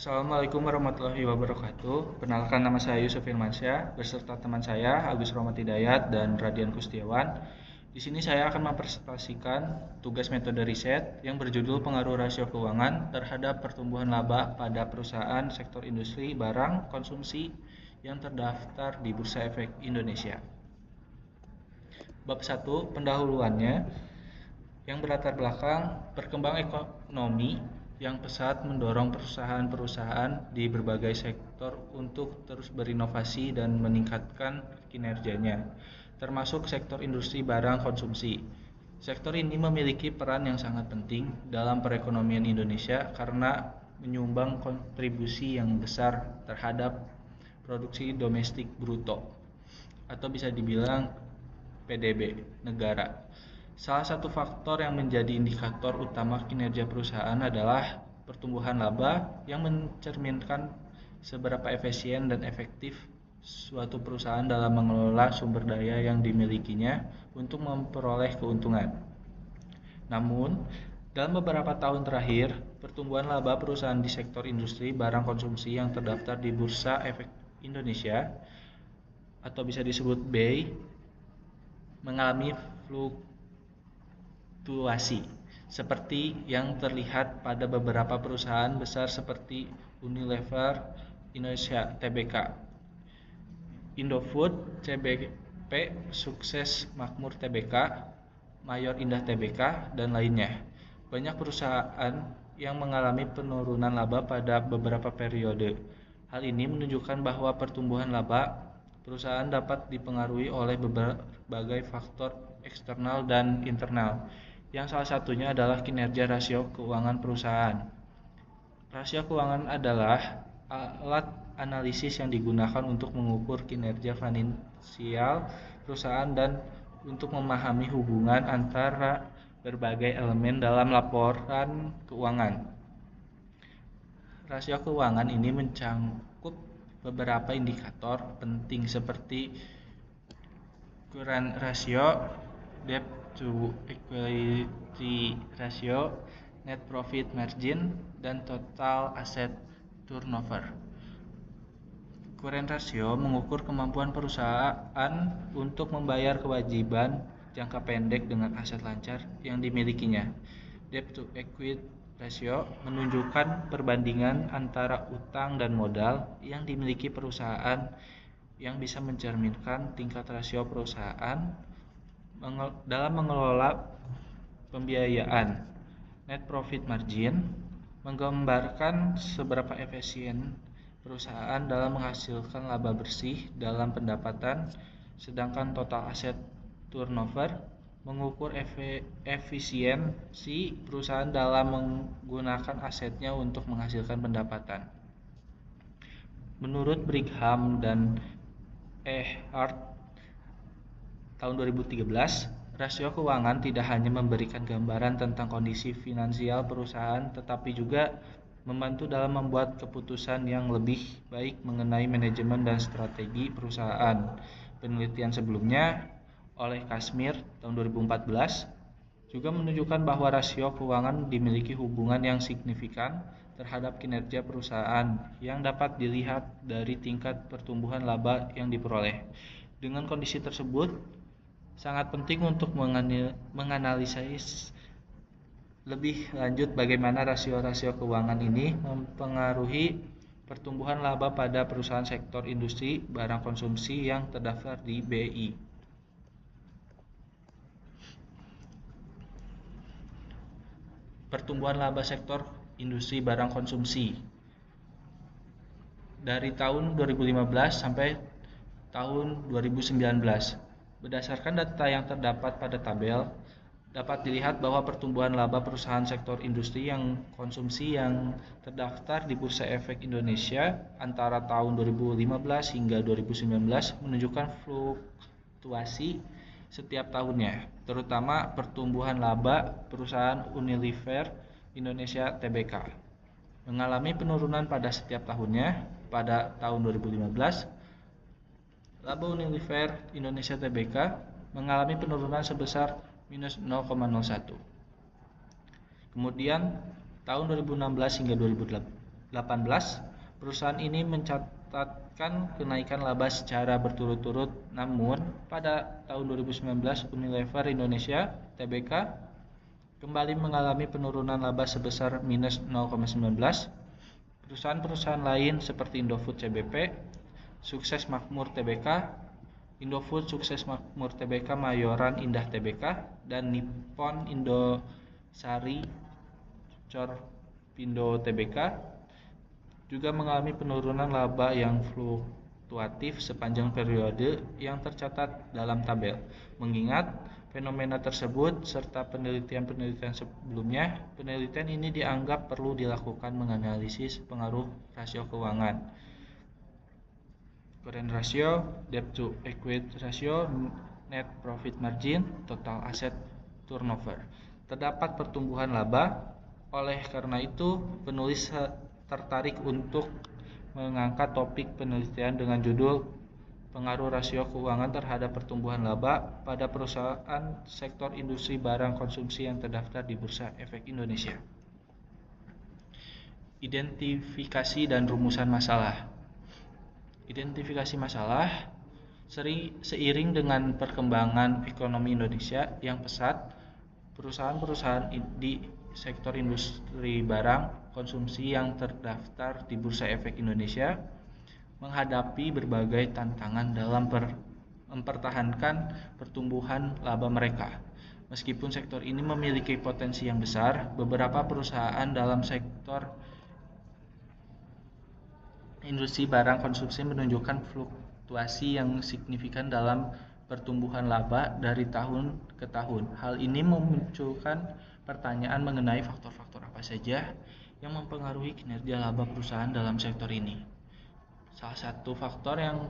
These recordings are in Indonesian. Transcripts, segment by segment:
Assalamualaikum warahmatullahi wabarakatuh. Perkenalkan, nama saya Yusuf Firmansyah beserta teman saya Agus Rohmat Hidayat dan Radian Kustiawan. Di sini saya akan mempresentasikan tugas metode riset yang berjudul pengaruh rasio keuangan terhadap pertumbuhan laba pada perusahaan sektor industri barang konsumsi yang terdaftar di Bursa Efek Indonesia. Bab 1, pendahuluannya, yang berlatar belakang perkembangan ekonomi yang pesat mendorong perusahaan-perusahaan di berbagai sektor untuk terus berinovasi dan meningkatkan kinerjanya, termasuk sektor industri barang konsumsi. Sektor ini memiliki peran yang sangat penting dalam perekonomian Indonesia karena menyumbang kontribusi yang besar terhadap produksi domestik bruto, atau bisa dibilang PDB negara. Salah satu faktor yang menjadi indikator utama kinerja perusahaan adalah pertumbuhan laba yang mencerminkan seberapa efisien dan efektif suatu perusahaan dalam mengelola sumber daya yang dimilikinya untuk memperoleh keuntungan. Namun, dalam beberapa tahun terakhir, pertumbuhan laba perusahaan di sektor industri barang konsumsi yang terdaftar di Bursa Efek Indonesia atau bisa disebut BEI mengalami fluktuasi seperti yang terlihat pada beberapa perusahaan besar seperti Unilever Indonesia Tbk, Indofood CBP, Sukses Makmur Tbk, Mayor Indah Tbk, dan lainnya. Banyak perusahaan yang mengalami penurunan laba pada beberapa periode. Hal ini menunjukkan bahwa pertumbuhan laba perusahaan dapat dipengaruhi oleh berbagai faktor eksternal dan internal, yang salah satunya adalah kinerja rasio keuangan perusahaan. Rasio keuangan adalah alat analisis yang digunakan untuk mengukur kinerja finansial perusahaan dan untuk memahami hubungan antara berbagai elemen dalam laporan keuangan. Rasio keuangan ini mencakup beberapa indikator penting seperti current ratio, debt to equity ratio, net profit margin, dan total asset turnover. Current ratio mengukur kemampuan perusahaan untuk membayar kewajiban jangka pendek dengan aset lancar yang dimilikinya. Debt to equity ratio menunjukkan perbandingan antara utang dan modal yang dimiliki perusahaan yang bisa mencerminkan tingkat rasio perusahaan dalam mengelola pembiayaan. Net profit margin menggambarkan seberapa efisien perusahaan dalam menghasilkan laba bersih dalam pendapatan, sedangkan total asset turnover mengukur efisiensi perusahaan dalam menggunakan asetnya untuk menghasilkan pendapatan. Menurut Brigham dan Ehart tahun 2013, rasio keuangan tidak hanya memberikan gambaran tentang kondisi finansial perusahaan, tetapi juga membantu dalam membuat keputusan yang lebih baik mengenai manajemen dan strategi perusahaan. Penelitian sebelumnya oleh Kashmir tahun 2014 juga menunjukkan bahwa rasio keuangan dimiliki hubungan yang signifikan terhadap kinerja perusahaan yang dapat dilihat dari tingkat pertumbuhan laba yang diperoleh. Dengan kondisi tersebut, sangat penting untuk menganalisis lebih lanjut bagaimana rasio-rasio keuangan ini mempengaruhi pertumbuhan laba pada perusahaan sektor industri barang konsumsi yang terdaftar di BEI. Pertumbuhan laba sektor industri barang konsumsi dari tahun 2015 sampai tahun 2019. Berdasarkan data yang terdapat pada tabel, dapat dilihat bahwa pertumbuhan laba perusahaan sektor industri yang konsumsi yang terdaftar di Bursa Efek Indonesia antara tahun 2015 hingga 2019 menunjukkan fluktuasi setiap tahunnya, terutama pertumbuhan laba perusahaan Unilever Indonesia Tbk mengalami penurunan pada setiap tahunnya. Pada tahun 2015, laba Unilever Indonesia Tbk mengalami penurunan sebesar minus 0,01. Kemudian tahun 2016 hingga perusahaan ini mencatatkan kenaikan laba secara berturut-turut, namun pada tahun 2019 Unilever Indonesia Tbk kembali mengalami penurunan laba sebesar minus 0,19. Perusahaan-perusahaan lain seperti Indofood CBP, Sukses Makmur Tbk, Indofood Sukses Makmur Tbk Mayoran Indah Tbk, dan Nippon Indosari Corpindo Tbk juga mengalami penurunan laba yang fluktuatif sepanjang periode yang tercatat dalam tabel. Mengingat fenomena tersebut serta penelitian-penelitian sebelumnya, penelitian ini dianggap perlu dilakukan menganalisis pengaruh rasio keuangan, current ratio, debt to equity ratio, net profit margin, total asset turnover. Terdapat pertumbuhan laba. Oleh karena itu, penulis tertarik untuk mengangkat topik penelitian dengan judul pengaruh rasio keuangan terhadap pertumbuhan laba pada perusahaan sektor industri barang konsumsi yang terdaftar di Bursa Efek Indonesia. Identifikasi dan rumusan masalah. Identifikasi masalah. Seiring dengan perkembangan ekonomi Indonesia yang pesat, perusahaan-perusahaan di sektor industri barang konsumsi yang terdaftar di Bursa Efek Indonesia menghadapi berbagai tantangan dalam mempertahankan pertumbuhan laba mereka. Meskipun sektor ini memiliki potensi yang besar, beberapa perusahaan dalam sektor industri barang konsumsi menunjukkan fluktuasi yang signifikan dalam pertumbuhan laba dari tahun ke tahun. Hal ini memunculkan pertanyaan mengenai faktor-faktor apa saja yang mempengaruhi kinerja laba perusahaan dalam sektor ini. Salah satu faktor yang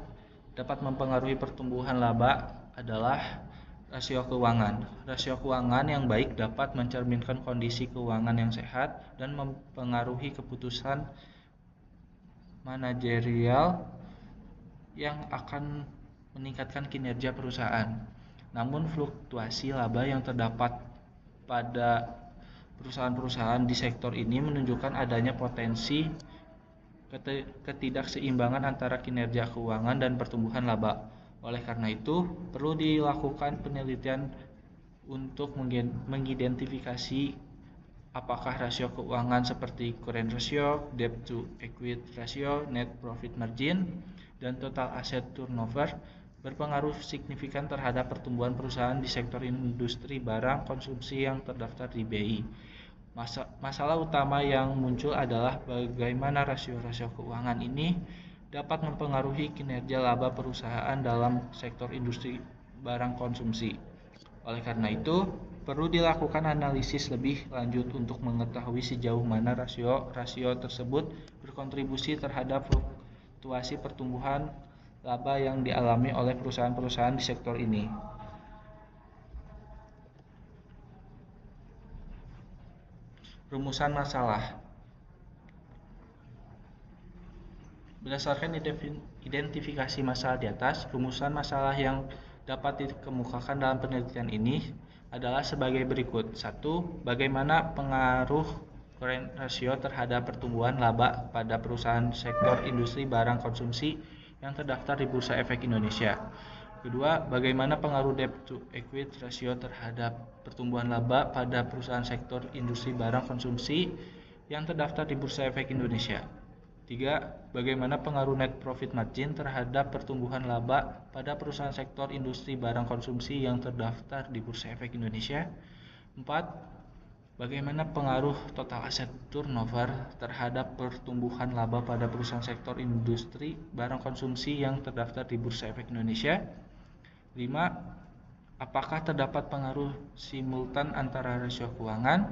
dapat mempengaruhi pertumbuhan laba adalah rasio keuangan. Rasio keuangan yang baik dapat mencerminkan kondisi keuangan yang sehat dan mempengaruhi keputusan manajerial yang akan meningkatkan kinerja perusahaan. Namun fluktuasi laba yang terdapat pada perusahaan-perusahaan di sektor ini menunjukkan adanya potensi ketidakseimbangan antara kinerja keuangan dan pertumbuhan laba. Oleh karena itu, perlu dilakukan penelitian untuk mengidentifikasi apakah rasio keuangan seperti current ratio, debt to equity ratio, net profit margin, dan total asset turnover berpengaruh signifikan terhadap pertumbuhan perusahaan di sektor industri barang konsumsi yang terdaftar di BI. Masalah utama yang muncul adalah bagaimana rasio-rasio keuangan ini dapat mempengaruhi kinerja laba perusahaan dalam sektor industri barang konsumsi. Oleh karena itu, perlu dilakukan analisis lebih lanjut untuk mengetahui sejauh mana rasio tersebut berkontribusi terhadap fluktuasi pertumbuhan laba yang dialami oleh perusahaan-perusahaan di sektor ini. Rumusan masalah. Berdasarkan identifikasi masalah di atas, rumusan masalah yang dapat dikemukakan dalam penelitian ini adalah sebagai berikut. 1. Bagaimana pengaruh current ratio terhadap pertumbuhan laba pada perusahaan sektor industri barang konsumsi yang terdaftar di Bursa Efek Indonesia. Kedua, bagaimana pengaruh debt to equity ratio terhadap pertumbuhan laba pada perusahaan sektor industri barang konsumsi yang terdaftar di Bursa Efek Indonesia. 3. Bagaimana pengaruh net profit margin terhadap pertumbuhan laba pada perusahaan sektor industri barang konsumsi yang terdaftar di Bursa Efek Indonesia. 4. Bagaimana pengaruh total asset turnover terhadap pertumbuhan laba pada perusahaan sektor industri barang konsumsi yang terdaftar di Bursa Efek Indonesia. 5. Apakah terdapat pengaruh simultan antara rasio keuangan,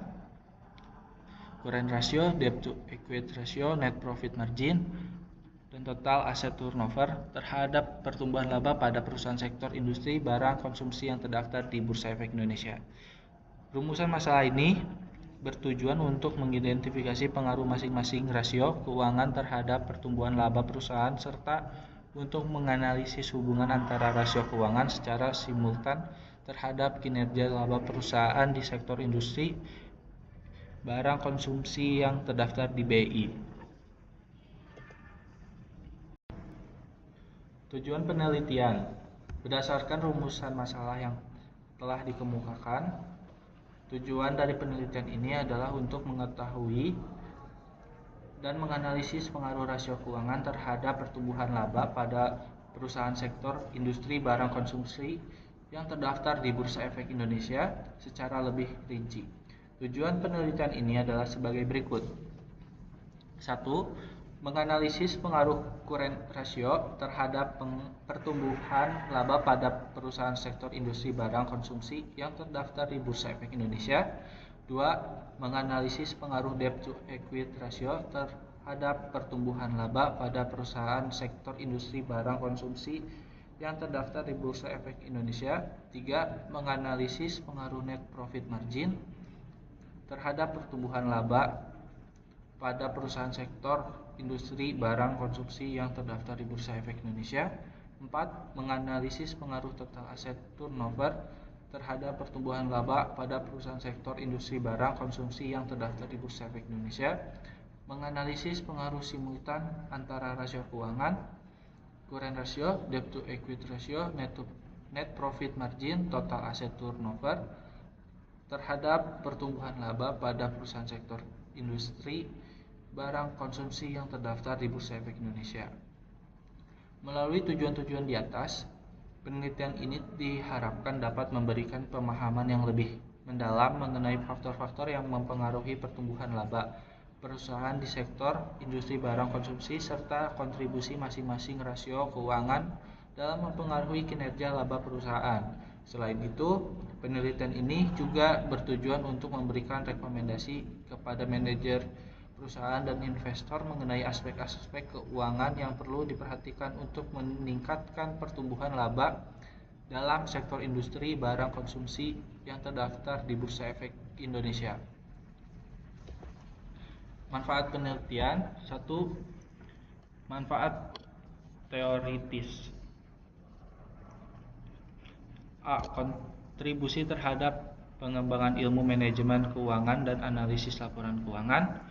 current ratio, debt to equity ratio, net profit margin, dan total asset turnover terhadap pertumbuhan laba pada perusahaan sektor industri barang konsumsi yang terdaftar di Bursa Efek Indonesia. Rumusan masalah ini bertujuan untuk mengidentifikasi pengaruh masing-masing rasio keuangan terhadap pertumbuhan laba perusahaan serta untuk menganalisis hubungan antara rasio keuangan secara simultan terhadap kinerja laba perusahaan di sektor industri barang konsumsi yang terdaftar di BI. Tujuan penelitian berdasarkan rumusan masalah yang telah dikemukakan. Tujuan dari penelitian ini adalah untuk mengetahui dan menganalisis pengaruh rasio keuangan terhadap pertumbuhan laba pada perusahaan sektor industri barang konsumsi yang terdaftar di Bursa Efek Indonesia secara lebih rinci. Tujuan penelitian ini adalah sebagai berikut. 1. Menganalisis pengaruh current ratio terhadap pertumbuhan laba pada perusahaan sektor industri barang konsumsi yang terdaftar di Bursa Efek Indonesia. 2. Menganalisis pengaruh debt to equity ratio terhadap pertumbuhan laba pada perusahaan sektor industri barang konsumsi yang terdaftar di Bursa Efek Indonesia. 3. Menganalisis pengaruh net profit margin terhadap pertumbuhan laba pada perusahaan sektor industri barang konsumsi yang terdaftar di Bursa Efek Indonesia. 4. Menganalisis pengaruh total aset turnover terhadap pertumbuhan laba pada perusahaan sektor industri barang konsumsi yang terdaftar di Bursa Efek Indonesia. Menganalisis pengaruh simultan antara rasio keuangan, current ratio, debt to equity ratio, net profit margin, total asset turnover terhadap pertumbuhan laba pada perusahaan sektor industri barang konsumsi yang terdaftar di Bursa Efek Indonesia. Melalui tujuan-tujuan di atas, penelitian ini diharapkan dapat memberikan pemahaman yang lebih mendalam mengenai faktor-faktor yang mempengaruhi pertumbuhan laba perusahaan di sektor industri barang konsumsi serta kontribusi masing-masing rasio keuangan dalam mempengaruhi kinerja laba perusahaan. Selain itu, penelitian ini juga bertujuan untuk memberikan rekomendasi kepada manajer perusahaan dan investor mengenai aspek-aspek keuangan yang perlu diperhatikan untuk meningkatkan pertumbuhan laba dalam sektor industri barang konsumsi yang terdaftar di Bursa Efek Indonesia. Manfaat penelitian. 1. Manfaat teoritis. A. Kontribusi terhadap pengembangan ilmu manajemen keuangan dan analisis laporan keuangan.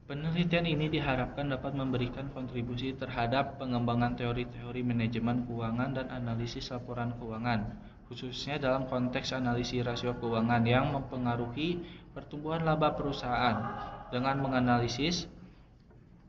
Penelitian ini diharapkan dapat memberikan kontribusi terhadap pengembangan teori-teori manajemen keuangan dan analisis laporan keuangan, khususnya dalam konteks analisis rasio keuangan yang mempengaruhi pertumbuhan laba perusahaan. Dengan menganalisis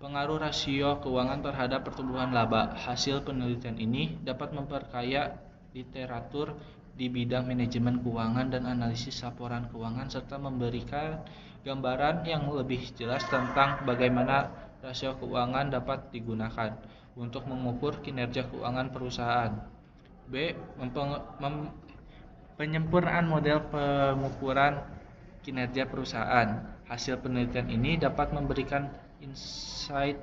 pengaruh rasio keuangan terhadap pertumbuhan laba, hasil penelitian ini dapat memperkaya literatur di bidang manajemen keuangan dan analisis laporan keuangan serta memberikan gambaran yang lebih jelas tentang bagaimana rasio keuangan dapat digunakan untuk mengukur kinerja keuangan perusahaan. B. Penyempurnaan model pengukuran kinerja perusahaan. Hasil penelitian ini dapat memberikan insight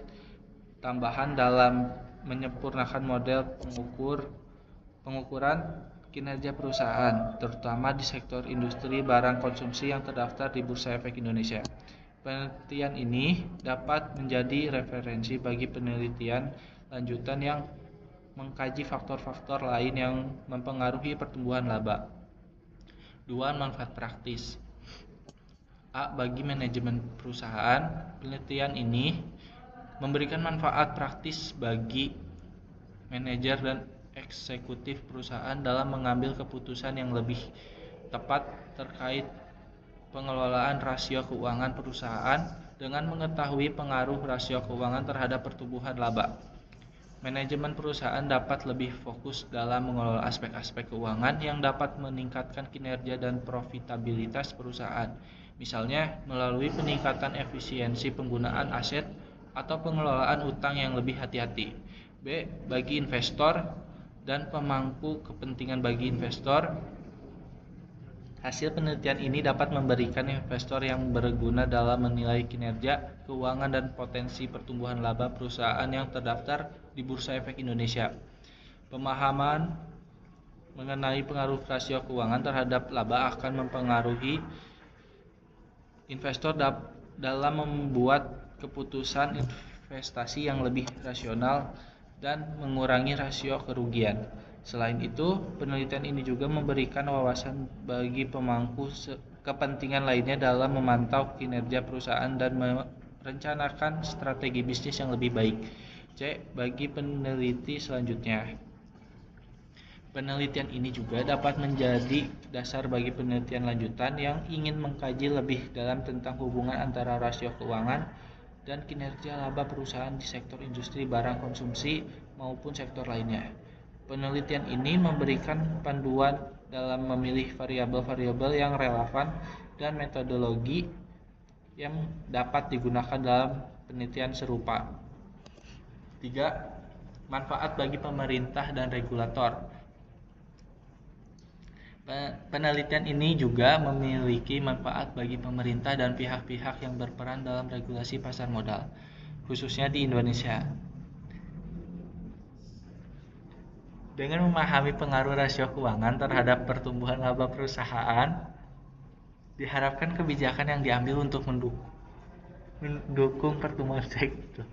tambahan dalam menyempurnakan model pengukuran kinerja perusahaan, terutama di sektor industri barang konsumsi yang terdaftar di Bursa Efek Indonesia. Penelitian ini dapat menjadi referensi bagi penelitian lanjutan yang mengkaji faktor-faktor lain yang mempengaruhi pertumbuhan laba. 2. Manfaat praktis. A. Bagi manajemen perusahaan, penelitian ini memberikan manfaat praktis bagi manajer dan eksekutif perusahaan dalam mengambil keputusan yang lebih tepat terkait pengelolaan rasio keuangan perusahaan dengan mengetahui pengaruh rasio keuangan terhadap pertumbuhan laba. Manajemen perusahaan dapat lebih fokus dalam mengelola aspek-aspek keuangan yang dapat meningkatkan kinerja dan profitabilitas perusahaan, misalnya melalui peningkatan efisiensi penggunaan aset atau pengelolaan utang yang lebih hati-hati. B. Bagi investor dan pemangku kepentingan. Bagi investor, hasil penelitian ini dapat memberikan investor yang berguna dalam menilai kinerja keuangan dan potensi pertumbuhan laba perusahaan yang terdaftar di Bursa Efek Indonesia. Pemahaman mengenai pengaruh rasio keuangan terhadap laba akan mempengaruhi investor dalam membuat keputusan investasi yang lebih rasional dan mengurangi rasio kerugian. Selain itu, penelitian ini juga memberikan wawasan bagi pemangku kepentingan lainnya dalam memantau kinerja perusahaan dan merencanakan strategi bisnis yang lebih baik. C. Bagi peneliti selanjutnya. Penelitian ini juga dapat menjadi dasar bagi penelitian lanjutan yang ingin mengkaji lebih dalam tentang hubungan antara rasio keuangan dan kinerja laba perusahaan di sektor industri barang konsumsi maupun sektor lainnya. Penelitian ini memberikan panduan dalam memilih variabel-variabel yang relevan dan metodologi yang dapat digunakan dalam penelitian serupa. 3. Manfaat bagi pemerintah dan regulator. Penelitian ini juga memiliki manfaat bagi pemerintah dan pihak-pihak yang berperan dalam regulasi pasar modal, khususnya di Indonesia. Dengan memahami pengaruh rasio keuangan terhadap pertumbuhan laba perusahaan, diharapkan kebijakan yang diambil untuk mendukung pertumbuhan sektor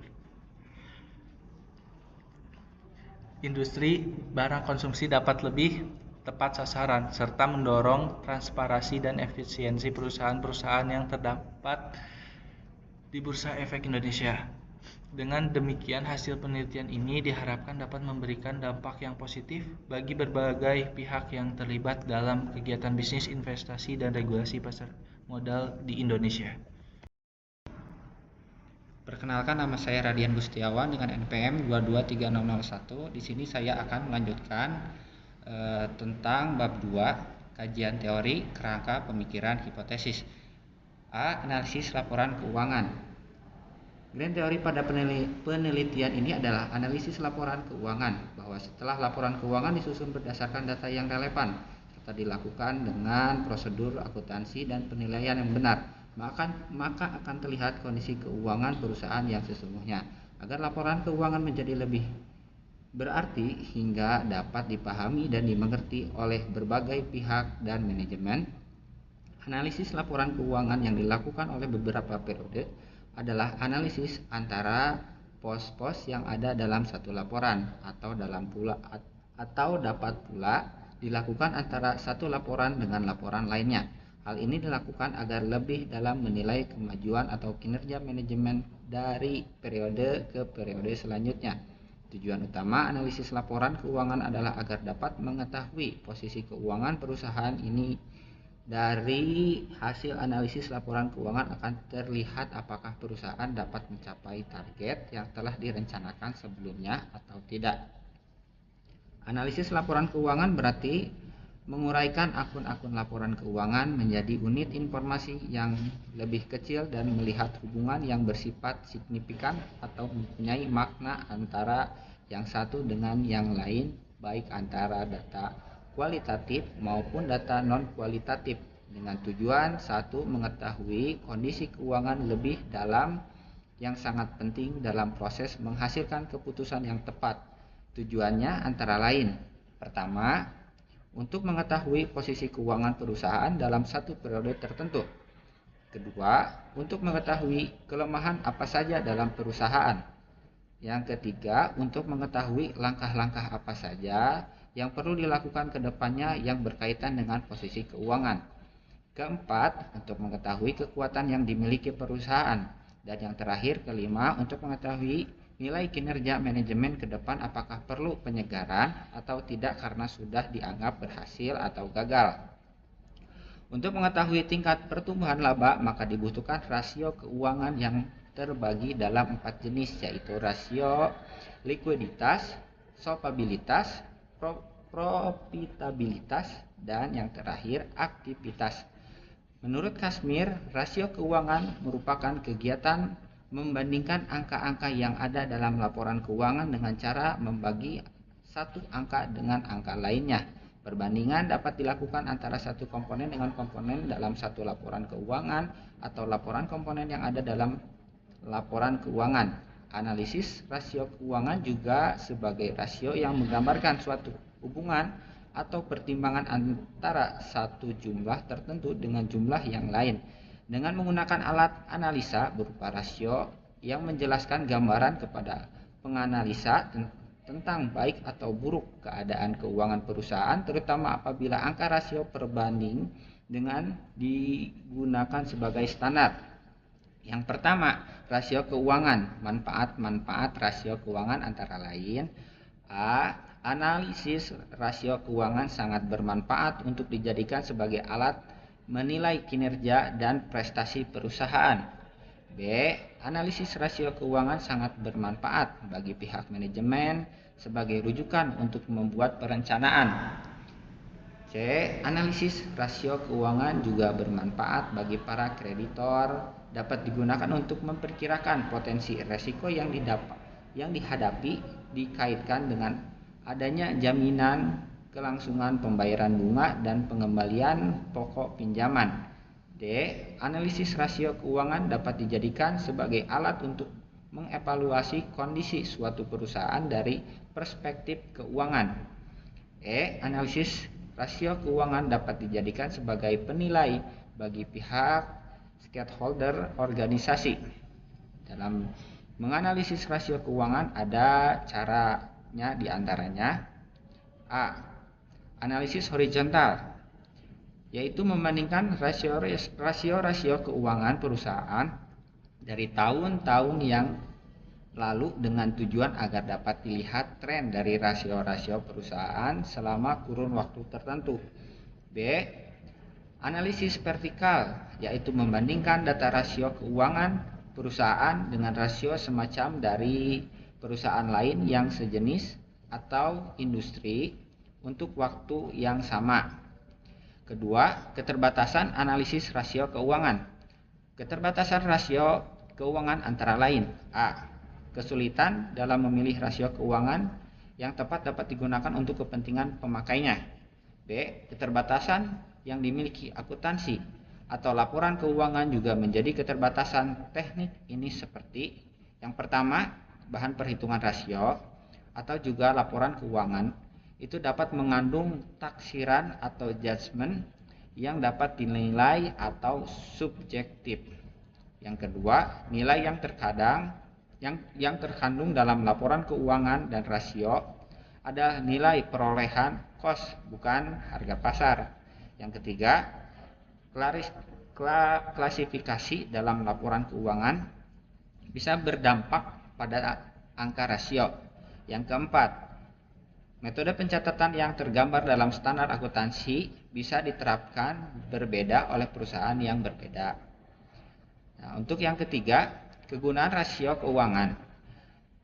industri barang konsumsi dapat lebih tepat sasaran, serta mendorong transparansi dan efisiensi perusahaan-perusahaan yang terdapat di Bursa Efek Indonesia. Dengan demikian, hasil penelitian ini diharapkan dapat memberikan dampak yang positif bagi berbagai pihak yang terlibat dalam kegiatan bisnis, investasi, dan regulasi pasar modal di Indonesia. Perkenalkan, nama saya Radian Gustiawan dengan NPM 223001. Di sini saya akan melanjutkan tentang bab 2, kajian teori, kerangka, pemikiran, hipotesis. A. Analisis laporan keuangan. Grand teori pada penelitian ini adalah analisis laporan keuangan, bahwa setelah laporan keuangan disusun berdasarkan data yang relevan, serta dilakukan dengan prosedur akuntansi dan penilaian yang benar, maka akan terlihat kondisi keuangan perusahaan yang sesungguhnya. Agar laporan keuangan menjadi lebih berarti hingga dapat dipahami dan dimengerti oleh berbagai pihak dan manajemen, analisis laporan keuangan yang dilakukan oleh beberapa periode adalah analisis antara pos-pos yang ada dalam satu laporan atau dapat pula dilakukan antara satu laporan dengan laporan lainnya. Hal ini dilakukan agar lebih dalam menilai kemajuan atau kinerja manajemen dari periode ke periode selanjutnya. Tujuan utama analisis laporan keuangan adalah agar dapat mengetahui posisi keuangan perusahaan ini. Dari hasil analisis laporan keuangan akan terlihat apakah perusahaan dapat mencapai target yang telah direncanakan sebelumnya atau tidak. Analisis laporan keuangan berarti menguraikan akun-akun laporan keuangan menjadi unit informasi yang lebih kecil dan melihat hubungan yang bersifat signifikan atau mempunyai makna antara yang satu dengan yang lain, baik antara data kualitatif maupun data non-kualitatif, dengan tujuan satu, mengetahui kondisi keuangan lebih dalam yang sangat penting dalam proses menghasilkan keputusan yang tepat. Tujuannya antara lain: pertama, untuk mengetahui posisi keuangan perusahaan dalam satu periode tertentu. Kedua, untuk mengetahui kelemahan apa saja dalam perusahaan. Yang ketiga, untuk mengetahui langkah-langkah apa saja yang perlu dilakukan ke depannya yang berkaitan dengan posisi keuangan. Keempat, untuk mengetahui kekuatan yang dimiliki perusahaan. Dan yang terakhir, kelima, untuk mengetahui nilai kinerja manajemen ke depan, apakah perlu penyegaran atau tidak karena sudah dianggap berhasil atau gagal. Untuk mengetahui tingkat pertumbuhan laba, maka dibutuhkan rasio keuangan yang terbagi dalam 4 jenis, yaitu rasio likuiditas, solvabilitas, profitabilitas, dan yang terakhir aktivitas. Menurut Kashmir, rasio keuangan merupakan kegiatan membandingkan angka-angka yang ada dalam laporan keuangan dengan cara membagi satu angka dengan angka lainnya. Perbandingan dapat dilakukan antara satu komponen dengan komponen dalam satu laporan keuangan atau laporan komponen yang ada dalam laporan keuangan. Analisis rasio keuangan juga sebagai rasio yang menggambarkan suatu hubungan atau pertimbangan antara satu jumlah tertentu dengan jumlah yang lain, dengan menggunakan alat analisa berupa rasio yang menjelaskan gambaran kepada penganalisa tentang baik atau buruk keadaan keuangan perusahaan, terutama apabila angka rasio perbanding dengan digunakan sebagai standar. Yang pertama, rasio keuangan. Manfaat-manfaat rasio keuangan antara lain: A. Analisis rasio keuangan sangat bermanfaat untuk dijadikan sebagai alat menilai kinerja dan prestasi perusahaan. B. Analisis rasio keuangan sangat bermanfaat bagi pihak manajemen sebagai rujukan untuk membuat perencanaan. C. Analisis rasio keuangan juga bermanfaat bagi para kreditor, dapat digunakan untuk memperkirakan potensi resiko yang dihadapi dikaitkan dengan adanya jaminan kelangsungan pembayaran bunga dan pengembalian pokok pinjaman. D. Analisis rasio keuangan dapat dijadikan sebagai alat untuk mengevaluasi kondisi suatu perusahaan dari perspektif keuangan. E. Analisis rasio keuangan dapat dijadikan sebagai penilai bagi pihak stakeholder organisasi. Dalam menganalisis rasio keuangan ada caranya, diantaranya: A. Analisis horizontal, yaitu membandingkan rasio keuangan perusahaan dari tahun-tahun yang lalu dengan tujuan agar dapat dilihat tren dari rasio-rasio perusahaan selama kurun waktu tertentu. B. Analisis vertikal, yaitu membandingkan data rasio keuangan perusahaan dengan rasio semacam dari perusahaan lain yang sejenis atau industri untuk waktu yang sama. Kedua, keterbatasan analisis rasio keuangan. Keterbatasan rasio keuangan antara lain: A. Kesulitan dalam memilih rasio keuangan yang tepat dapat digunakan untuk kepentingan pemakainya. B. Keterbatasan yang dimiliki akuntansi atau laporan keuangan juga menjadi keterbatasan teknik ini, seperti yang pertama, bahan perhitungan rasio atau juga laporan keuangan itu dapat mengandung taksiran atau judgement yang dapat dinilai atau subjektif. Yang kedua, nilai yang terkandung dalam laporan keuangan dan rasio adalah nilai perolehan cost, bukan harga pasar. Yang ketiga, klasifikasi dalam laporan keuangan bisa berdampak pada angka rasio. Yang keempat, metode pencatatan yang tergambar dalam standar akuntansi bisa diterapkan berbeda oleh perusahaan yang berbeda. Nah, untuk yang ketiga, kegunaan rasio keuangan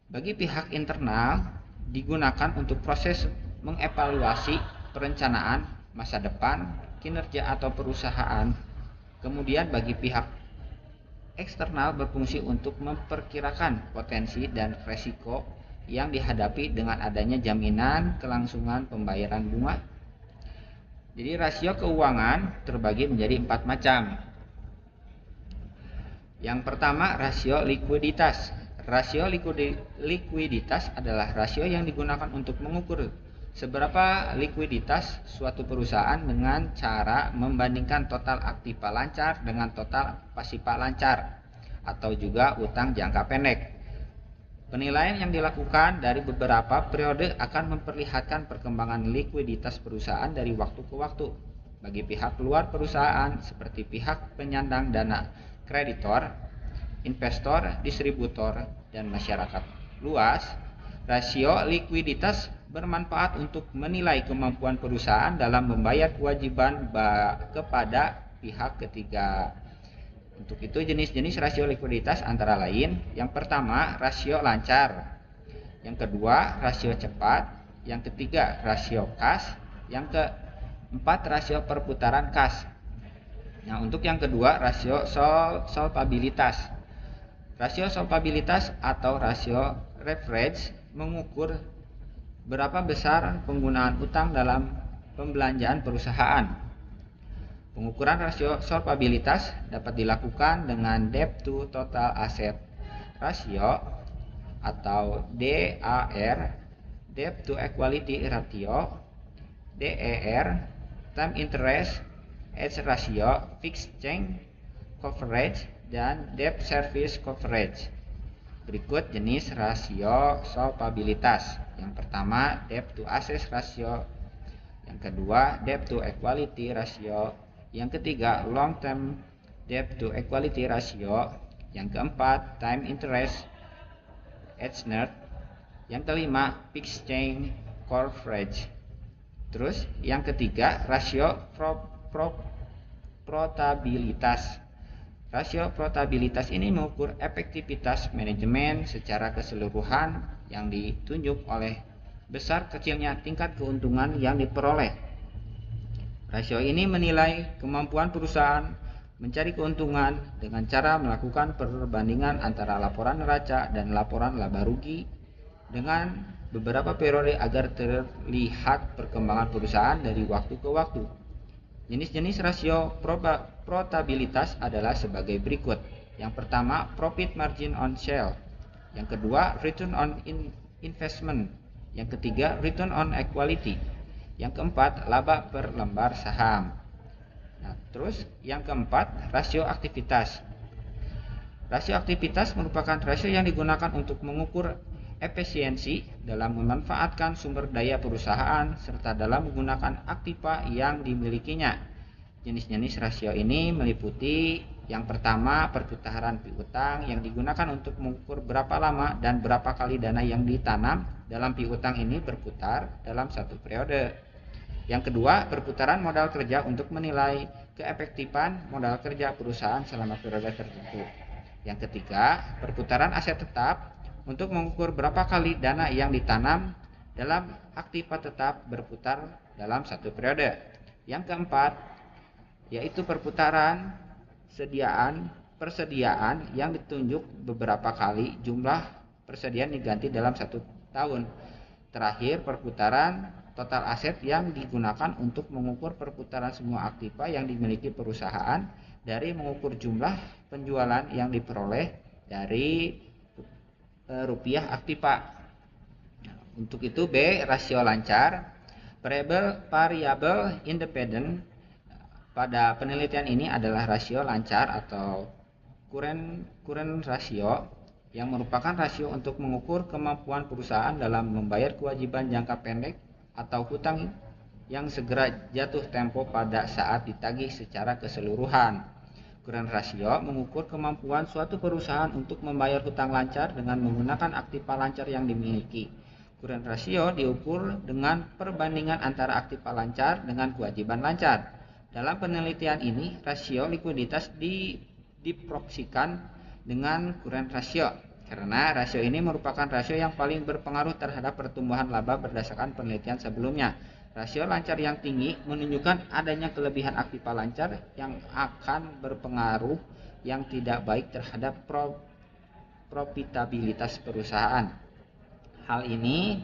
bagi pihak internal digunakan untuk proses mengevaluasi perencanaan masa depan kinerja atau perusahaan. Kemudian bagi pihak eksternal berfungsi untuk memperkirakan potensi dan resiko yang dihadapi dengan adanya jaminan kelangsungan pembayaran bunga. Jadi rasio keuangan terbagi menjadi 4 macam. Yang pertama, rasio likuiditas. Rasio likuiditas adalah rasio yang digunakan untuk mengukur seberapa likuiditas suatu perusahaan dengan cara membandingkan total aktiva lancar dengan total pasifa lancar atau juga utang jangka pendek. Penilaian yang dilakukan dari beberapa periode akan memperlihatkan perkembangan likuiditas perusahaan dari waktu ke waktu. Bagi pihak luar perusahaan seperti pihak penyandang dana, kreditor, investor, distributor, dan masyarakat luas, rasio likuiditas bermanfaat untuk menilai kemampuan perusahaan dalam membayar kewajiban kepada pihak ketiga. Untuk itu, jenis-jenis rasio likuiditas antara lain: yang pertama, rasio lancar; yang kedua, rasio cepat; yang ketiga, rasio kas; yang keempat, rasio perputaran kas. Nah, untuk yang kedua, rasio solvabilitas. Rasio solvabilitas atau rasio leverage mengukur berapa besar penggunaan utang dalam pembelanjaan perusahaan. Pengukuran rasio solvabilitas dapat dilakukan dengan debt to total asset ratio atau DAR, debt to equity ratio, DER, time interest age ratio, fixed charge coverage, dan debt service coverage. Berikut jenis rasio solvabilitas. Yang pertama, debt to asset ratio; yang kedua, debt to equity ratio; yang ketiga, long term debt to equity ratio; Yang keempat, time interest Eisner. Yang kelima, fixed change coverage. Terus yang ketiga, rasio profitabilitas. Rasio profitabilitas ini mengukur efektivitas manajemen secara keseluruhan yang ditunjuk oleh besar kecilnya tingkat keuntungan yang diperoleh. Rasio ini menilai kemampuan perusahaan mencari keuntungan dengan cara melakukan perbandingan antara laporan neraca dan laporan laba rugi dengan beberapa periode agar terlihat perkembangan perusahaan dari waktu ke waktu. Jenis-jenis rasio profitabilitas adalah sebagai berikut. Yang pertama, profit margin on sale. Yang kedua, return on investment. Yang ketiga, return on equity. Yang keempat, laba per lembar saham. Nah, terus yang keempat, rasio aktivitas. Rasio aktivitas merupakan rasio yang digunakan untuk mengukur efisiensi dalam memanfaatkan sumber daya perusahaan serta dalam menggunakan aktiva yang dimilikinya. Jenis-jenis rasio ini meliputi yang pertama, perputaran piutang yang digunakan untuk mengukur berapa lama dan berapa kali dana yang ditanam dalam piutang ini berputar dalam satu periode. Yang kedua, perputaran modal kerja untuk menilai keefektifan modal kerja perusahaan selama periode tertentu. Yang ketiga, perputaran aset tetap untuk mengukur berapa kali dana yang ditanam dalam aktiva tetap berputar dalam satu periode. Yang keempat, yaitu perputaran persediaan yang ditunjuk beberapa kali jumlah persediaan diganti dalam satu tahun. Terakhir, perputaran total aset yang digunakan untuk mengukur perputaran semua aktiva yang dimiliki perusahaan dari mengukur jumlah penjualan yang diperoleh dari rupiah aktiva. Untuk itu B, rasio lancar. Variable independent pada penelitian ini adalah rasio lancar atau current ratio yang merupakan rasio untuk mengukur kemampuan perusahaan dalam membayar kewajiban jangka pendek atau hutang yang segera jatuh tempo pada saat ditagih secara keseluruhan. Current ratio mengukur kemampuan suatu perusahaan untuk membayar hutang lancar dengan menggunakan aktiva lancar yang dimiliki. Current ratio diukur dengan perbandingan antara aktiva lancar dengan kewajiban lancar. Dalam penelitian ini, rasio likuiditas diproksikan dengan current ratio karena rasio ini merupakan rasio yang paling berpengaruh terhadap pertumbuhan laba berdasarkan penelitian sebelumnya. Rasio lancar yang tinggi menunjukkan adanya kelebihan aktiva lancar yang akan berpengaruh yang tidak baik terhadap profitabilitas perusahaan. Hal ini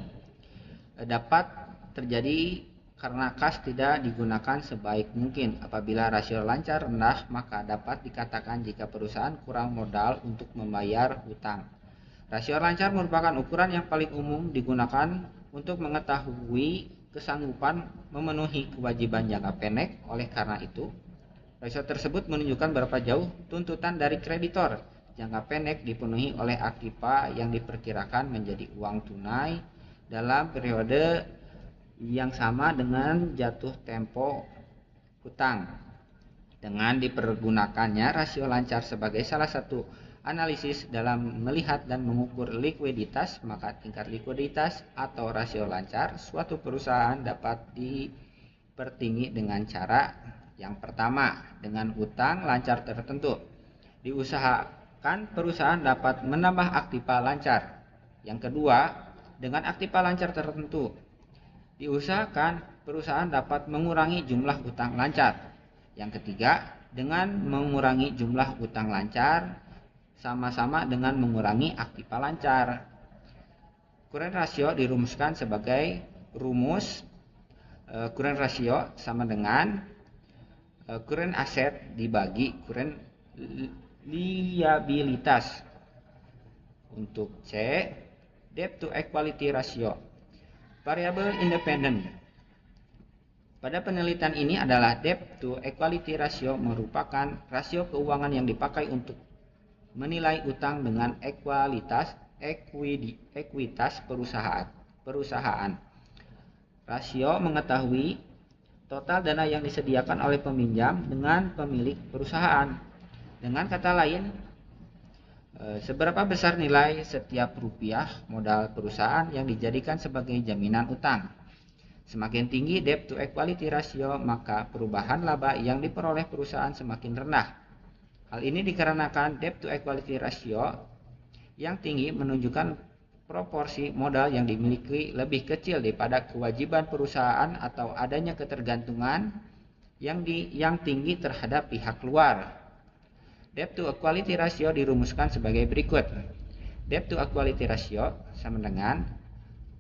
dapat terjadi karena kas tidak digunakan sebaik mungkin. Apabila rasio lancar rendah, maka dapat dikatakan jika perusahaan kurang modal untuk membayar hutang. Rasio lancar merupakan ukuran yang paling umum digunakan untuk mengetahui kesanggupan memenuhi kewajiban jangka pendek. Oleh karena itu, rasio tersebut menunjukkan berapa jauh tuntutan dari kreditor jangka pendek dipenuhi oleh aktiva yang diperkirakan menjadi uang tunai dalam periode yang sama dengan jatuh tempo hutang. Dengan dipergunakannya rasio lancar sebagai salah satu analisis dalam melihat dan mengukur likuiditas, maka tingkat likuiditas atau rasio lancar suatu perusahaan dapat dipertinggi dengan cara yang pertama, dengan utang lancar tertentu. Diusahakan perusahaan dapat menambah aktiva lancar. Yang kedua, dengan aktiva lancar tertentu. Diusahakan perusahaan dapat mengurangi jumlah utang lancar. Yang ketiga, dengan mengurangi jumlah utang lancar sama-sama dengan mengurangi aktiva lancar. Current ratio dirumuskan sebagai rumus current ratio sama dengan current asset dibagi current liabilitas. Untuk C, debt to equity ratio. Variable independent. Pada penelitian ini adalah debt to equity ratio merupakan rasio keuangan yang dipakai untuk menilai utang dengan ekuitas perusahaan. Rasio mengetahui total dana yang disediakan oleh peminjam dengan pemilik perusahaan. Dengan kata lain, Seberapa besar nilai setiap rupiah modal perusahaan yang dijadikan sebagai jaminan utang? Semakin tinggi debt to equity ratio, maka perubahan laba yang diperoleh perusahaan semakin rendah. Hal ini dikarenakan debt to equity ratio yang tinggi menunjukkan proporsi modal yang dimiliki lebih kecil daripada kewajiban perusahaan atau adanya ketergantungan yang tinggi terhadap pihak luar. Debt to equity ratio dirumuskan sebagai berikut. Debt to equity ratio sama dengan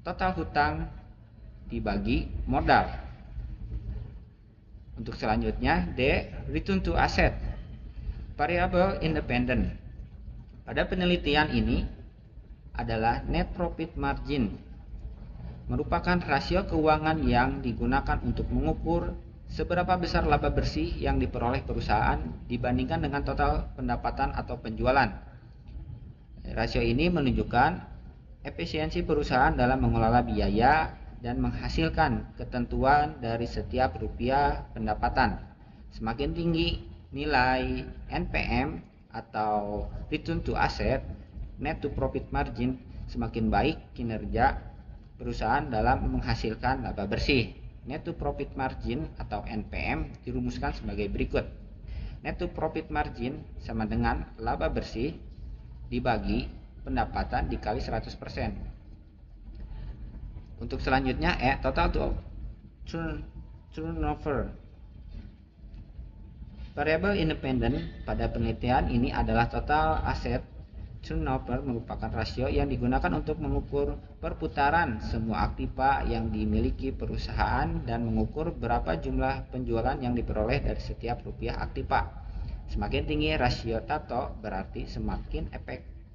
total hutang dibagi modal. Untuk selanjutnya, D. Return to asset. Variable independent. Pada penelitian ini adalah net profit margin, merupakan rasio keuangan yang digunakan untuk mengukur seberapa besar laba bersih yang diperoleh perusahaan dibandingkan dengan total pendapatan atau penjualan. Rasio ini menunjukkan efisiensi perusahaan dalam mengelola biaya dan menghasilkan ketentuan dari setiap rupiah pendapatan. Semakin tinggi nilai NPM atau return to asset, net to profit margin, semakin baik kinerja perusahaan dalam menghasilkan laba bersih. Net to profit margin atau NPM dirumuskan sebagai berikut. Net to profit margin sama dengan laba bersih dibagi pendapatan dikali 100%. Untuk selanjutnya total turnover. Variable independent pada penelitian ini adalah total aset turnover, merupakan rasio yang digunakan untuk mengukur perputaran semua aktiva yang dimiliki perusahaan dan mengukur berapa jumlah penjualan yang diperoleh dari setiap rupiah aktiva. Semakin tinggi rasio Tato berarti semakin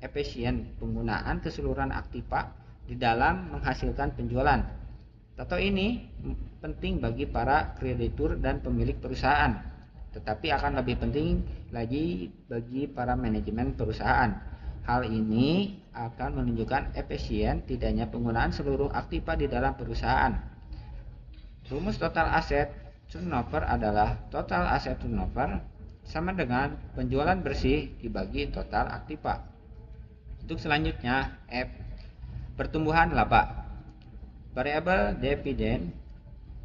efisien penggunaan keseluruhan aktiva di dalam menghasilkan penjualan. Tato ini penting bagi para kreditur dan pemilik perusahaan, tetapi akan lebih penting lagi bagi para manajemen perusahaan. Hal ini akan menunjukkan efisien tidaknya penggunaan seluruh aktiva di dalam perusahaan. Rumus total aset turnover adalah total aset turnover sama dengan penjualan bersih dibagi total aktiva. Untuk selanjutnya F. Pertumbuhan laba. Variabel dividend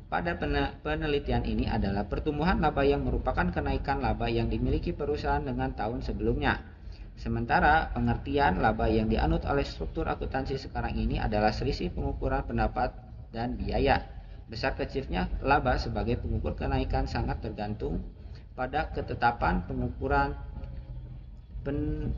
pada penelitian ini adalah pertumbuhan laba yang merupakan kenaikan laba yang dimiliki perusahaan dengan tahun sebelumnya. Sementara pengertian laba yang dianut oleh struktur akuntansi sekarang ini adalah selisih pengukuran pendapat dan biaya. Besar kecilnya laba sebagai pengukur kenaikan sangat tergantung pada ketetapan pengukuran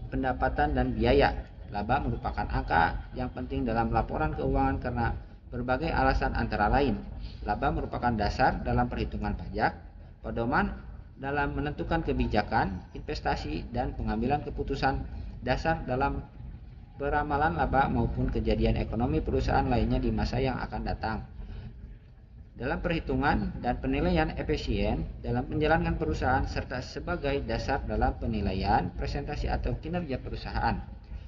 pendapatan dan biaya. Laba merupakan angka yang penting dalam laporan keuangan karena berbagai alasan, antara lain laba merupakan dasar dalam perhitungan pajak, pedoman dalam menentukan kebijakan, investasi, dan pengambilan keputusan dasar dalam peramalan laba maupun kejadian ekonomi perusahaan lainnya di masa yang akan datang. Dalam perhitungan dan penilaian efisien dalam menjalankan perusahaan serta sebagai dasar dalam penilaian presentasi atau kinerja perusahaan.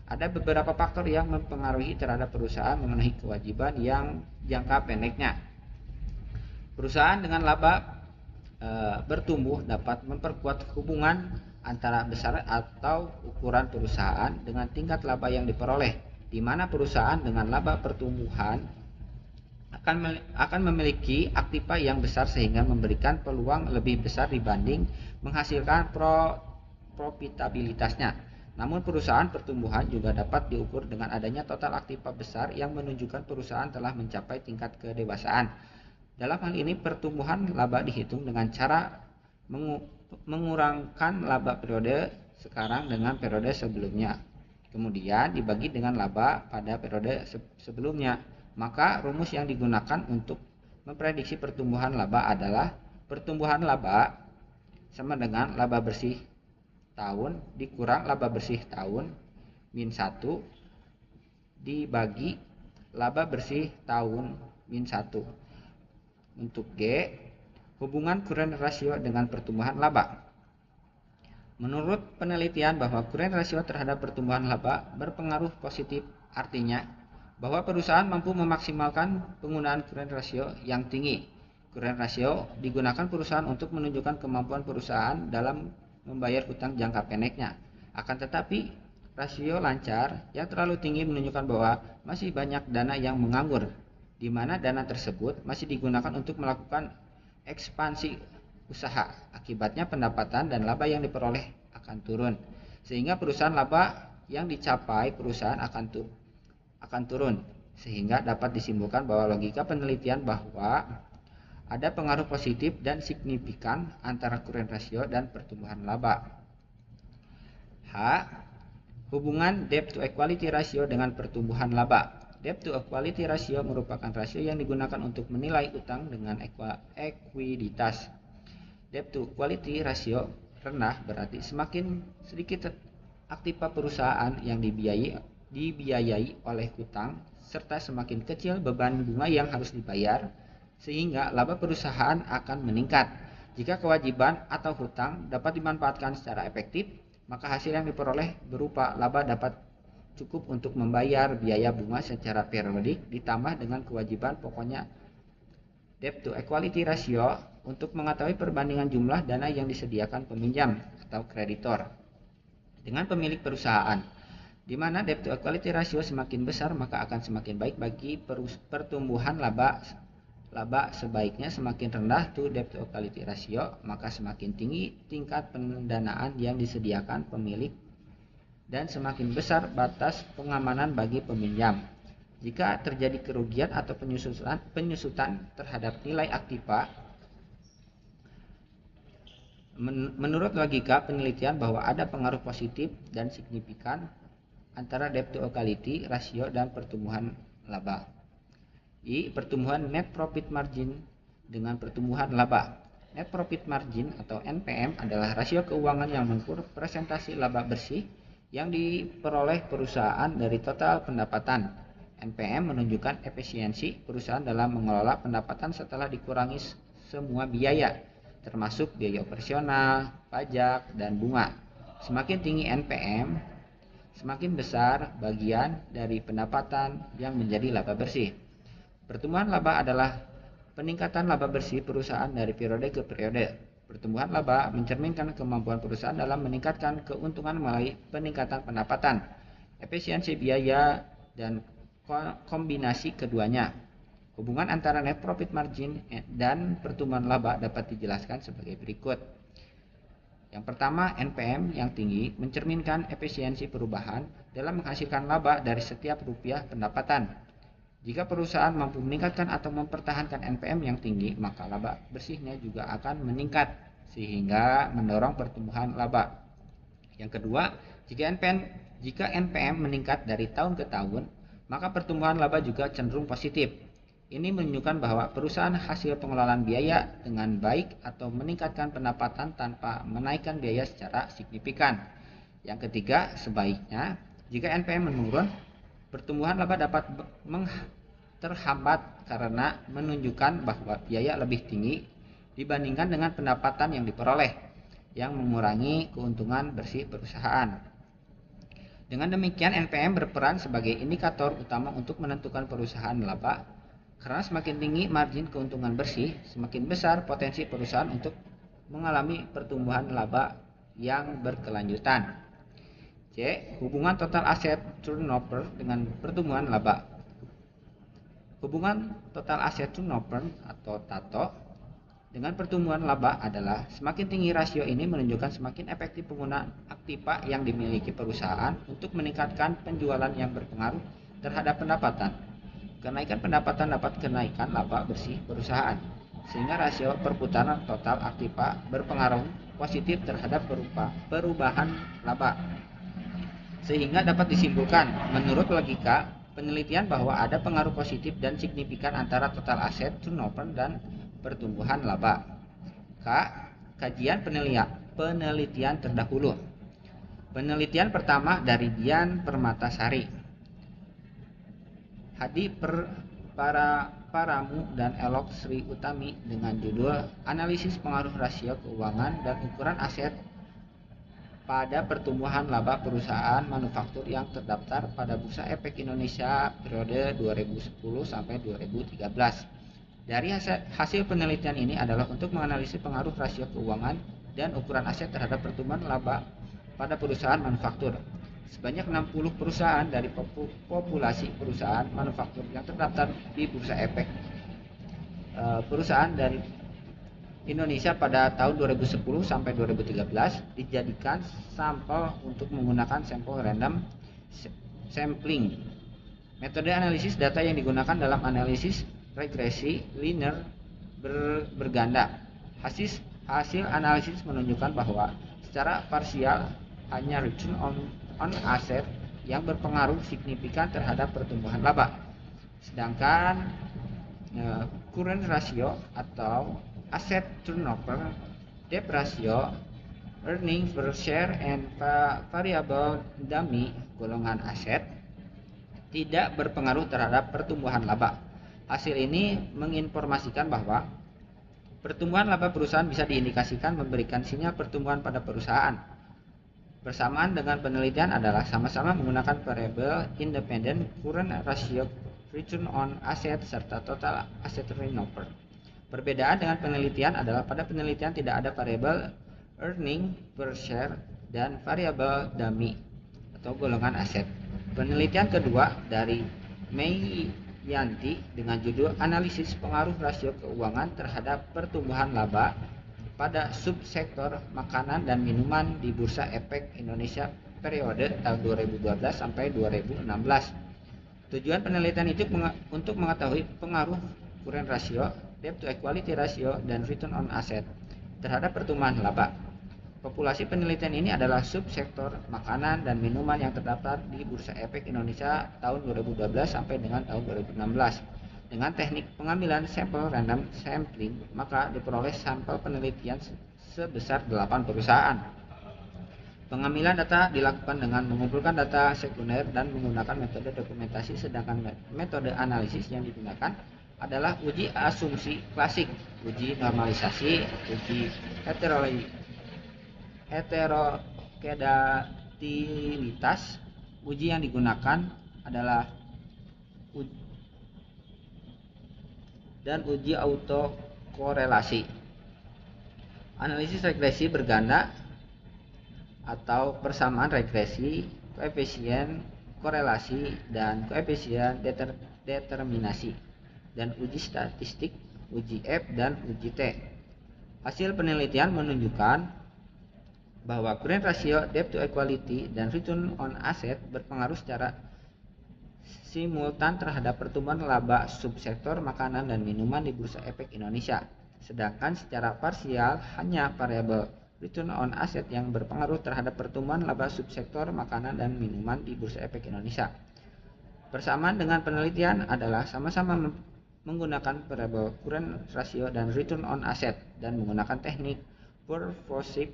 Ada beberapa faktor yang mempengaruhi terhadap perusahaan memenuhi kewajiban yang jangka pendeknya. Perusahaan dengan laba bertumbuh dapat memperkuat hubungan antara besar atau ukuran perusahaan dengan tingkat laba yang diperoleh, di mana perusahaan dengan laba pertumbuhan akan memiliki aktiva yang besar sehingga memberikan peluang lebih besar dibanding menghasilkan profitabilitasnya. Namun perusahaan pertumbuhan juga dapat diukur dengan adanya total aktiva besar yang menunjukkan perusahaan telah mencapai tingkat kedewasaan. Dalam hal ini pertumbuhan laba dihitung dengan cara mengurangkan laba periode sekarang dengan periode sebelumnya, kemudian dibagi dengan laba pada periode sebelumnya. Maka rumus yang digunakan untuk memprediksi pertumbuhan laba adalah pertumbuhan laba sama dengan laba bersih tahun dikurang laba bersih tahun min 1 dibagi laba bersih tahun min 1. Untuk G, hubungan current ratio dengan pertumbuhan laba. Menurut penelitian bahwa current ratio terhadap pertumbuhan laba berpengaruh positif, artinya bahwa perusahaan mampu memaksimalkan penggunaan current ratio yang tinggi. Current ratio digunakan perusahaan untuk menunjukkan kemampuan perusahaan dalam membayar hutang jangka pendeknya. Akan tetapi, rasio lancar yang terlalu tinggi menunjukkan bahwa masih banyak dana yang menganggur, di mana dana tersebut masih digunakan untuk melakukan ekspansi usaha. Akibatnya pendapatan dan laba yang diperoleh akan turun, sehingga perusahaan laba yang dicapai perusahaan akan turun, sehingga dapat disimpulkan bahwa logika penelitian bahwa ada pengaruh positif dan signifikan antara current ratio dan pertumbuhan laba. H. Hubungan debt to equality ratio dengan pertumbuhan laba. Debt to equality ratio merupakan rasio yang digunakan untuk menilai utang dengan ekuiditas. Debt to equality ratio rendah berarti semakin sedikit aktiva perusahaan yang dibiayai oleh hutang, serta semakin kecil beban bunga yang harus dibayar, sehingga laba perusahaan akan meningkat. Jika kewajiban atau hutang dapat dimanfaatkan secara efektif, maka hasil yang diperoleh berupa laba dapat cukup untuk membayar biaya bunga secara periodik ditambah dengan kewajiban pokoknya. Debt to equality ratio untuk mengetahui perbandingan jumlah dana yang disediakan peminjam atau kreditor dengan pemilik perusahaan, di mana debt to equality ratio semakin besar maka akan semakin baik bagi pertumbuhan laba. Sebaiknya semakin rendah to debt to equality ratio, maka semakin tinggi tingkat pendanaan yang disediakan pemilik dan semakin besar batas pengamanan bagi peminjam. Jika terjadi kerugian atau penyusutan terhadap nilai aktiva, menurut logika penelitian bahwa ada pengaruh positif dan signifikan antara debt to equality ratio dan pertumbuhan laba. I. Pertumbuhan net profit margin dengan pertumbuhan laba. Net profit margin atau NPM adalah rasio keuangan yang mengukur presentasi laba bersih yang diperoleh perusahaan dari total pendapatan. NPM menunjukkan efisiensi perusahaan dalam mengelola pendapatan setelah dikurangi semua biaya, termasuk biaya operasional, pajak, dan bunga. Semakin tinggi NPM, semakin besar bagian dari pendapatan yang menjadi laba bersih. Pertumbuhan laba adalah peningkatan laba bersih perusahaan dari periode ke periode. Pertumbuhan laba mencerminkan kemampuan perusahaan dalam meningkatkan keuntungan melalui peningkatan pendapatan, efisiensi biaya, dan kombinasi keduanya. Hubungan antara net profit margin dan pertumbuhan laba dapat dijelaskan sebagai berikut. Yang pertama, NPM yang tinggi mencerminkan efisiensi perubahan dalam menghasilkan laba dari setiap rupiah pendapatan. Jika perusahaan mampu meningkatkan atau mempertahankan NPM yang tinggi, maka laba bersihnya juga akan meningkat, sehingga mendorong pertumbuhan laba. Yang kedua, jika NPM meningkat dari tahun ke tahun, maka pertumbuhan laba juga cenderung positif. Ini menunjukkan bahwa perusahaan hasil pengelolaan biaya dengan baik atau meningkatkan pendapatan tanpa menaikkan biaya secara signifikan. Yang ketiga, sebaiknya jika NPM menurun, pertumbuhan laba dapat terhambat karena menunjukkan bahwa biaya lebih tinggi dibandingkan dengan pendapatan yang diperoleh, yang mengurangi keuntungan bersih perusahaan. Dengan demikian, NPM berperan sebagai indikator utama untuk menentukan perusahaan laba, karena semakin tinggi margin keuntungan bersih, semakin besar potensi perusahaan untuk mengalami pertumbuhan laba yang berkelanjutan. C. Hubungan total aset turnover dengan pertumbuhan laba. Hubungan total aset turnover atau TATO dengan pertumbuhan laba adalah semakin tinggi rasio ini menunjukkan semakin efektif penggunaan aktiva yang dimiliki perusahaan untuk meningkatkan penjualan yang berpengaruh terhadap pendapatan. Kenaikan pendapatan dapat kenaikan laba bersih perusahaan, sehingga rasio perputaran total aktiva berpengaruh positif terhadap perubahan laba. Sehingga dapat disimpulkan, menurut logika penelitian bahwa ada pengaruh positif dan signifikan antara total aset turnover dan pertumbuhan laba. K. Kajian penelitian terdahulu. Penelitian pertama dari Dian Permatasari, Hadi Paramu dan Elok Sri Utami dengan judul Analisis Pengaruh Rasio Keuangan dan Ukuran Aset pada Pertumbuhan Laba Perusahaan Manufaktur yang terdaftar pada Bursa Efek Indonesia periode 2010 sampai 2013. Dari hasil penelitian ini adalah untuk menganalisis pengaruh rasio keuangan dan ukuran aset terhadap pertumbuhan laba pada perusahaan manufaktur. Sebanyak 60 perusahaan dari populasi perusahaan manufaktur yang terdaftar di Bursa Efek perusahaan dari Indonesia pada tahun 2010 sampai 2013 dijadikan sampel untuk menggunakan sampel random sampling. Metode analisis data yang digunakan dalam analisis regresi linear berganda. Hasil analisis menunjukkan bahwa secara parsial hanya return on asset yang berpengaruh signifikan terhadap pertumbuhan laba. Sedangkan current ratio atau asset turnover, debt ratio, earnings per share, and variable dummy golongan aset tidak berpengaruh terhadap pertumbuhan laba. Hasil ini menginformasikan bahwa pertumbuhan laba perusahaan bisa diindikasikan memberikan sinyal pertumbuhan pada perusahaan. Bersamaan dengan penelitian adalah sama-sama menggunakan variabel independent current ratio, return on asset, serta total asset turnover. Perbedaan dengan penelitian adalah pada penelitian tidak ada variabel earning per share dan variabel dummy atau golongan aset. Penelitian kedua dari Mei Yanti dengan judul Analisis Pengaruh Rasio Keuangan Terhadap Pertumbuhan Laba pada Subsektor Makanan dan Minuman di Bursa Efek Indonesia periode tahun 2012 sampai 2016. Tujuan penelitian itu untuk mengetahui pengaruh current ratio, debt to equity ratio, dan return on asset terhadap pertumbuhan laba. Populasi penelitian ini adalah subsektor makanan dan minuman yang terdaftar di Bursa Efek Indonesia tahun 2012 sampai dengan tahun 2016. Dengan teknik pengambilan sampel random sampling, maka diperoleh sampel penelitian sebesar 8 perusahaan. Pengambilan data dilakukan dengan mengumpulkan data sekunder dan menggunakan metode dokumentasi, sedangkan metode analisis yang digunakan adalah uji asumsi klasik, uji normalisasi, uji heterokedalitas. Uji yang digunakan adalah uji autokorelasi. Analisis regresi berganda atau persamaan regresi, koefisien korelasi, dan koefisien determinasi, dan uji statistik, uji F, dan uji T. Hasil penelitian menunjukkan bahwa current ratio, debt to equity, dan return on asset berpengaruh secara simultan terhadap pertumbuhan laba subsektor makanan dan minuman di Bursa Efek Indonesia. Sedangkan secara parsial hanya variabel return on asset yang berpengaruh terhadap pertumbuhan laba subsektor makanan dan minuman di Bursa Efek Indonesia. Persamaan dengan penelitian adalah sama-sama menggunakan variabel current ratio dan return on asset dan menggunakan teknik purposive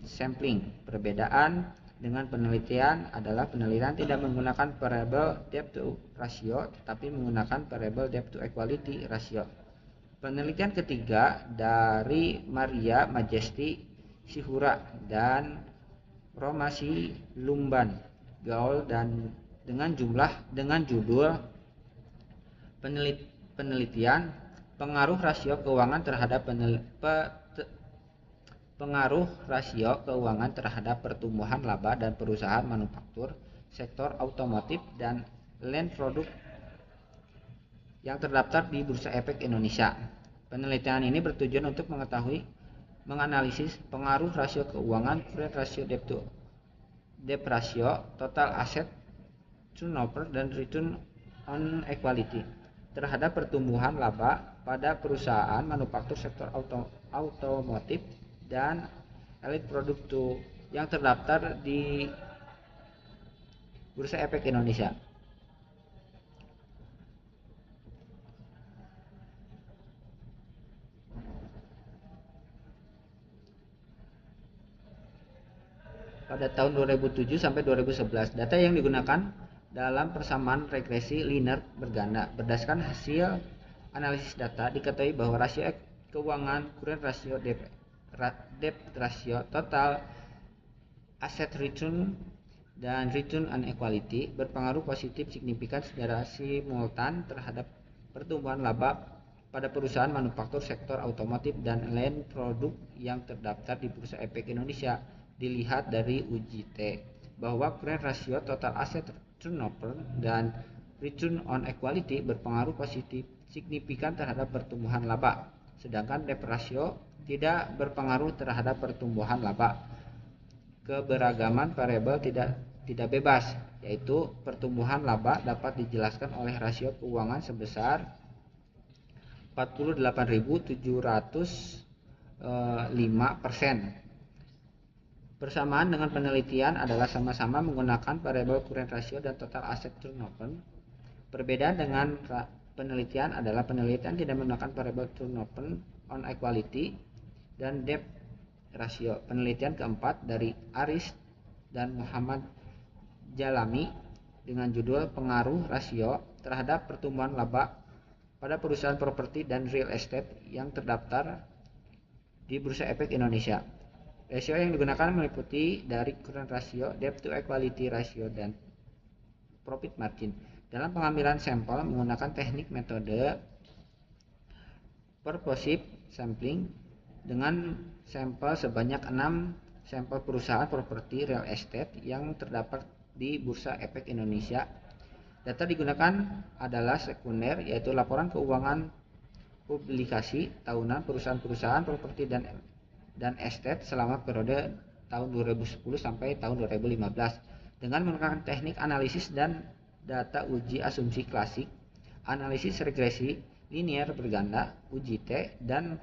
sampling. Perbedaan dengan penelitian adalah penelitian tidak menggunakan variabel debt to ratio tetapi menggunakan variabel debt to equity ratio. Penelitian ketiga dari Maria Majesty Sihura dan Romasi Lumban Gaul dan dengan judul penelitian pengaruh rasio keuangan terhadap pertumbuhan laba dan perusahaan manufaktur, sektor otomotif, dan land product yang terdaftar di Bursa Efek Indonesia. Penelitian ini bertujuan untuk menganalisis pengaruh rasio keuangan, current ratio, debt ratio, total asset turnover, dan return on equity terhadap pertumbuhan laba pada perusahaan manufaktur, sektor otomotif, dan elite produk yang terdaftar di Bursa Efek Indonesia. Pada tahun 2007 sampai 2011, data yang digunakan dalam persamaan regresi linear berganda. Berdasarkan hasil analisis data, diketahui bahwa rasio keuangan, current ratio, debt ratio, total asset return, dan return on equity berpengaruh positif signifikan secara simultan terhadap pertumbuhan laba pada perusahaan manufaktur, sektor otomotif, dan land produk yang terdaftar di Bursa Efek Indonesia. Dilihat dari uji T. bahwa current ratio, total asset turnover, dan return on equity berpengaruh positif signifikan terhadap pertumbuhan laba, sedangkan debt ratio tidak berpengaruh terhadap pertumbuhan laba. Keberagaman variabel tidak bebas, yaitu pertumbuhan laba dapat dijelaskan oleh rasio keuangan sebesar 48.705%. Bersamaan dengan penelitian adalah sama-sama menggunakan variabel current ratio dan total asset turnover. Perbedaan dengan penelitian adalah penelitian tidak menggunakan variabel turnover on equity dan debt ratio. Penelitian keempat dari Aris dan Muhammad Jalami dengan judul Pengaruh Rasio terhadap Pertumbuhan Laba pada Perusahaan Properti dan Real Estate yang terdaftar di Bursa Efek Indonesia. Rasio yang digunakan meliputi dari current ratio, debt to equity ratio, dan profit margin. Dalam pengambilan sampel menggunakan teknik metode purposive sampling dengan sampel sebanyak 6 sampel perusahaan properti real estate yang terdapat di Bursa Efek Indonesia. Data digunakan adalah sekunder, yaitu laporan keuangan publikasi tahunan perusahaan-perusahaan properti dan estate selama periode tahun 2010 sampai tahun 2015 dengan menggunakan teknik analisis dan data uji asumsi klasik, analisis regresi linear berganda, uji T, dan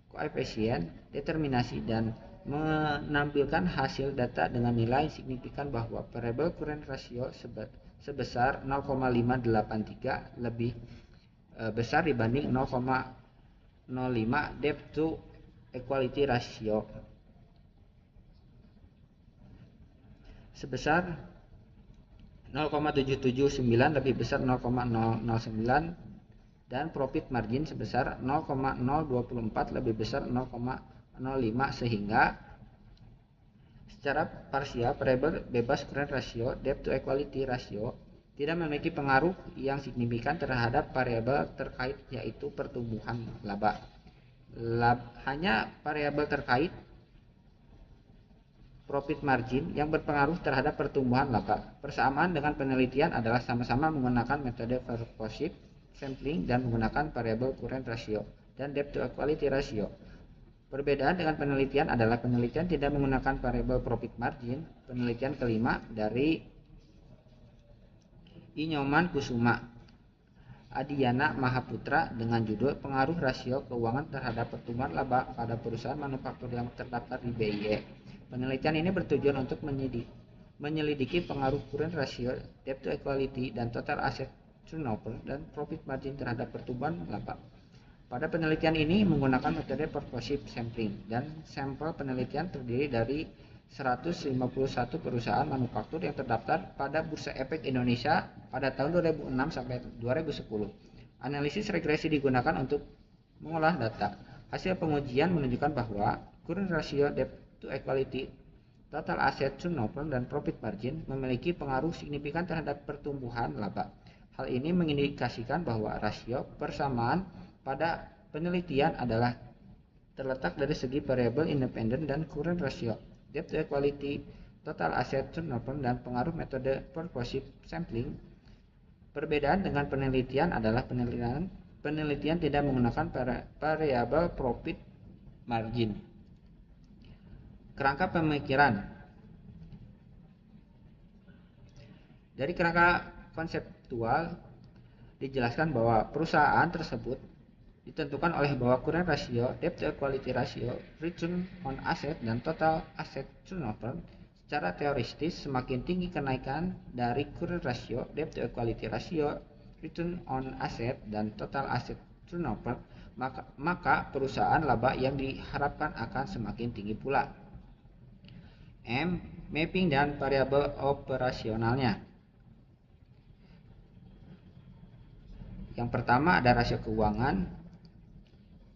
koefisien determinasi, dan menampilkan hasil data dengan nilai signifikan bahwa variable current ratio sebesar 0,583 lebih besar dibanding 0,05 debt to equity ratio sebesar 0,779 lebih besar 0,009 dan profit margin sebesar 0,024 lebih besar 0,05 sehingga secara parsial variabel bebas current ratio, debt to equity ratio tidak memiliki pengaruh yang signifikan terhadap variabel terkait, yaitu pertumbuhan laba. Hanya variabel terkait profit margin yang berpengaruh terhadap pertumbuhan laba. Persamaan dengan penelitian adalah sama-sama menggunakan metode purposive sampling dan menggunakan variabel current ratio dan debt to equity ratio. Perbedaan dengan penelitian adalah penelitian tidak menggunakan variabel profit margin. Penelitian kelima dari Inyoman Kusuma Adiana Mahaputra dengan judul Pengaruh Rasio Keuangan Terhadap Pertumbuhan Laba pada Perusahaan Manufaktur yang Terdaftar di BIE. Penelitian ini bertujuan untuk menyelidiki pengaruh current ratio, debt to equity, dan total asset turnover dan profit margin terhadap pertumbuhan laba. Pada penelitian ini menggunakan metode purposive sampling, dan sampel penelitian terdiri dari 151 perusahaan manufaktur yang terdaftar pada Bursa Efek Indonesia pada tahun 2006 sampai 2010. Analisis regresi digunakan untuk mengolah data. Hasil pengujian menunjukkan bahwa current ratio, debt to equity, total asset turnover, dan profit margin memiliki pengaruh signifikan terhadap pertumbuhan laba. Hal ini mengindikasikan bahwa rasio persamaan pada penelitian adalah terletak dari segi variabel independen dan current ratio, debt to equity, total asset turnover, dan pengaruh metode purposive sampling. Perbedaan dengan penelitian adalah penelitian tidak menggunakan variabel profit margin. Kerangka pemikiran. Dari kerangka konseptual dijelaskan bahwa perusahaan tersebut ditentukan oleh bahwa current ratio, debt to equity ratio, return on asset, dan total asset turnover. Secara teoretis, semakin tinggi kenaikan dari current ratio, debt to equity ratio, return on asset, dan total asset turnover, maka perusahaan laba yang diharapkan akan semakin tinggi pula. M. Mapping dan variabel operasionalnya. Yang pertama ada rasio keuangan,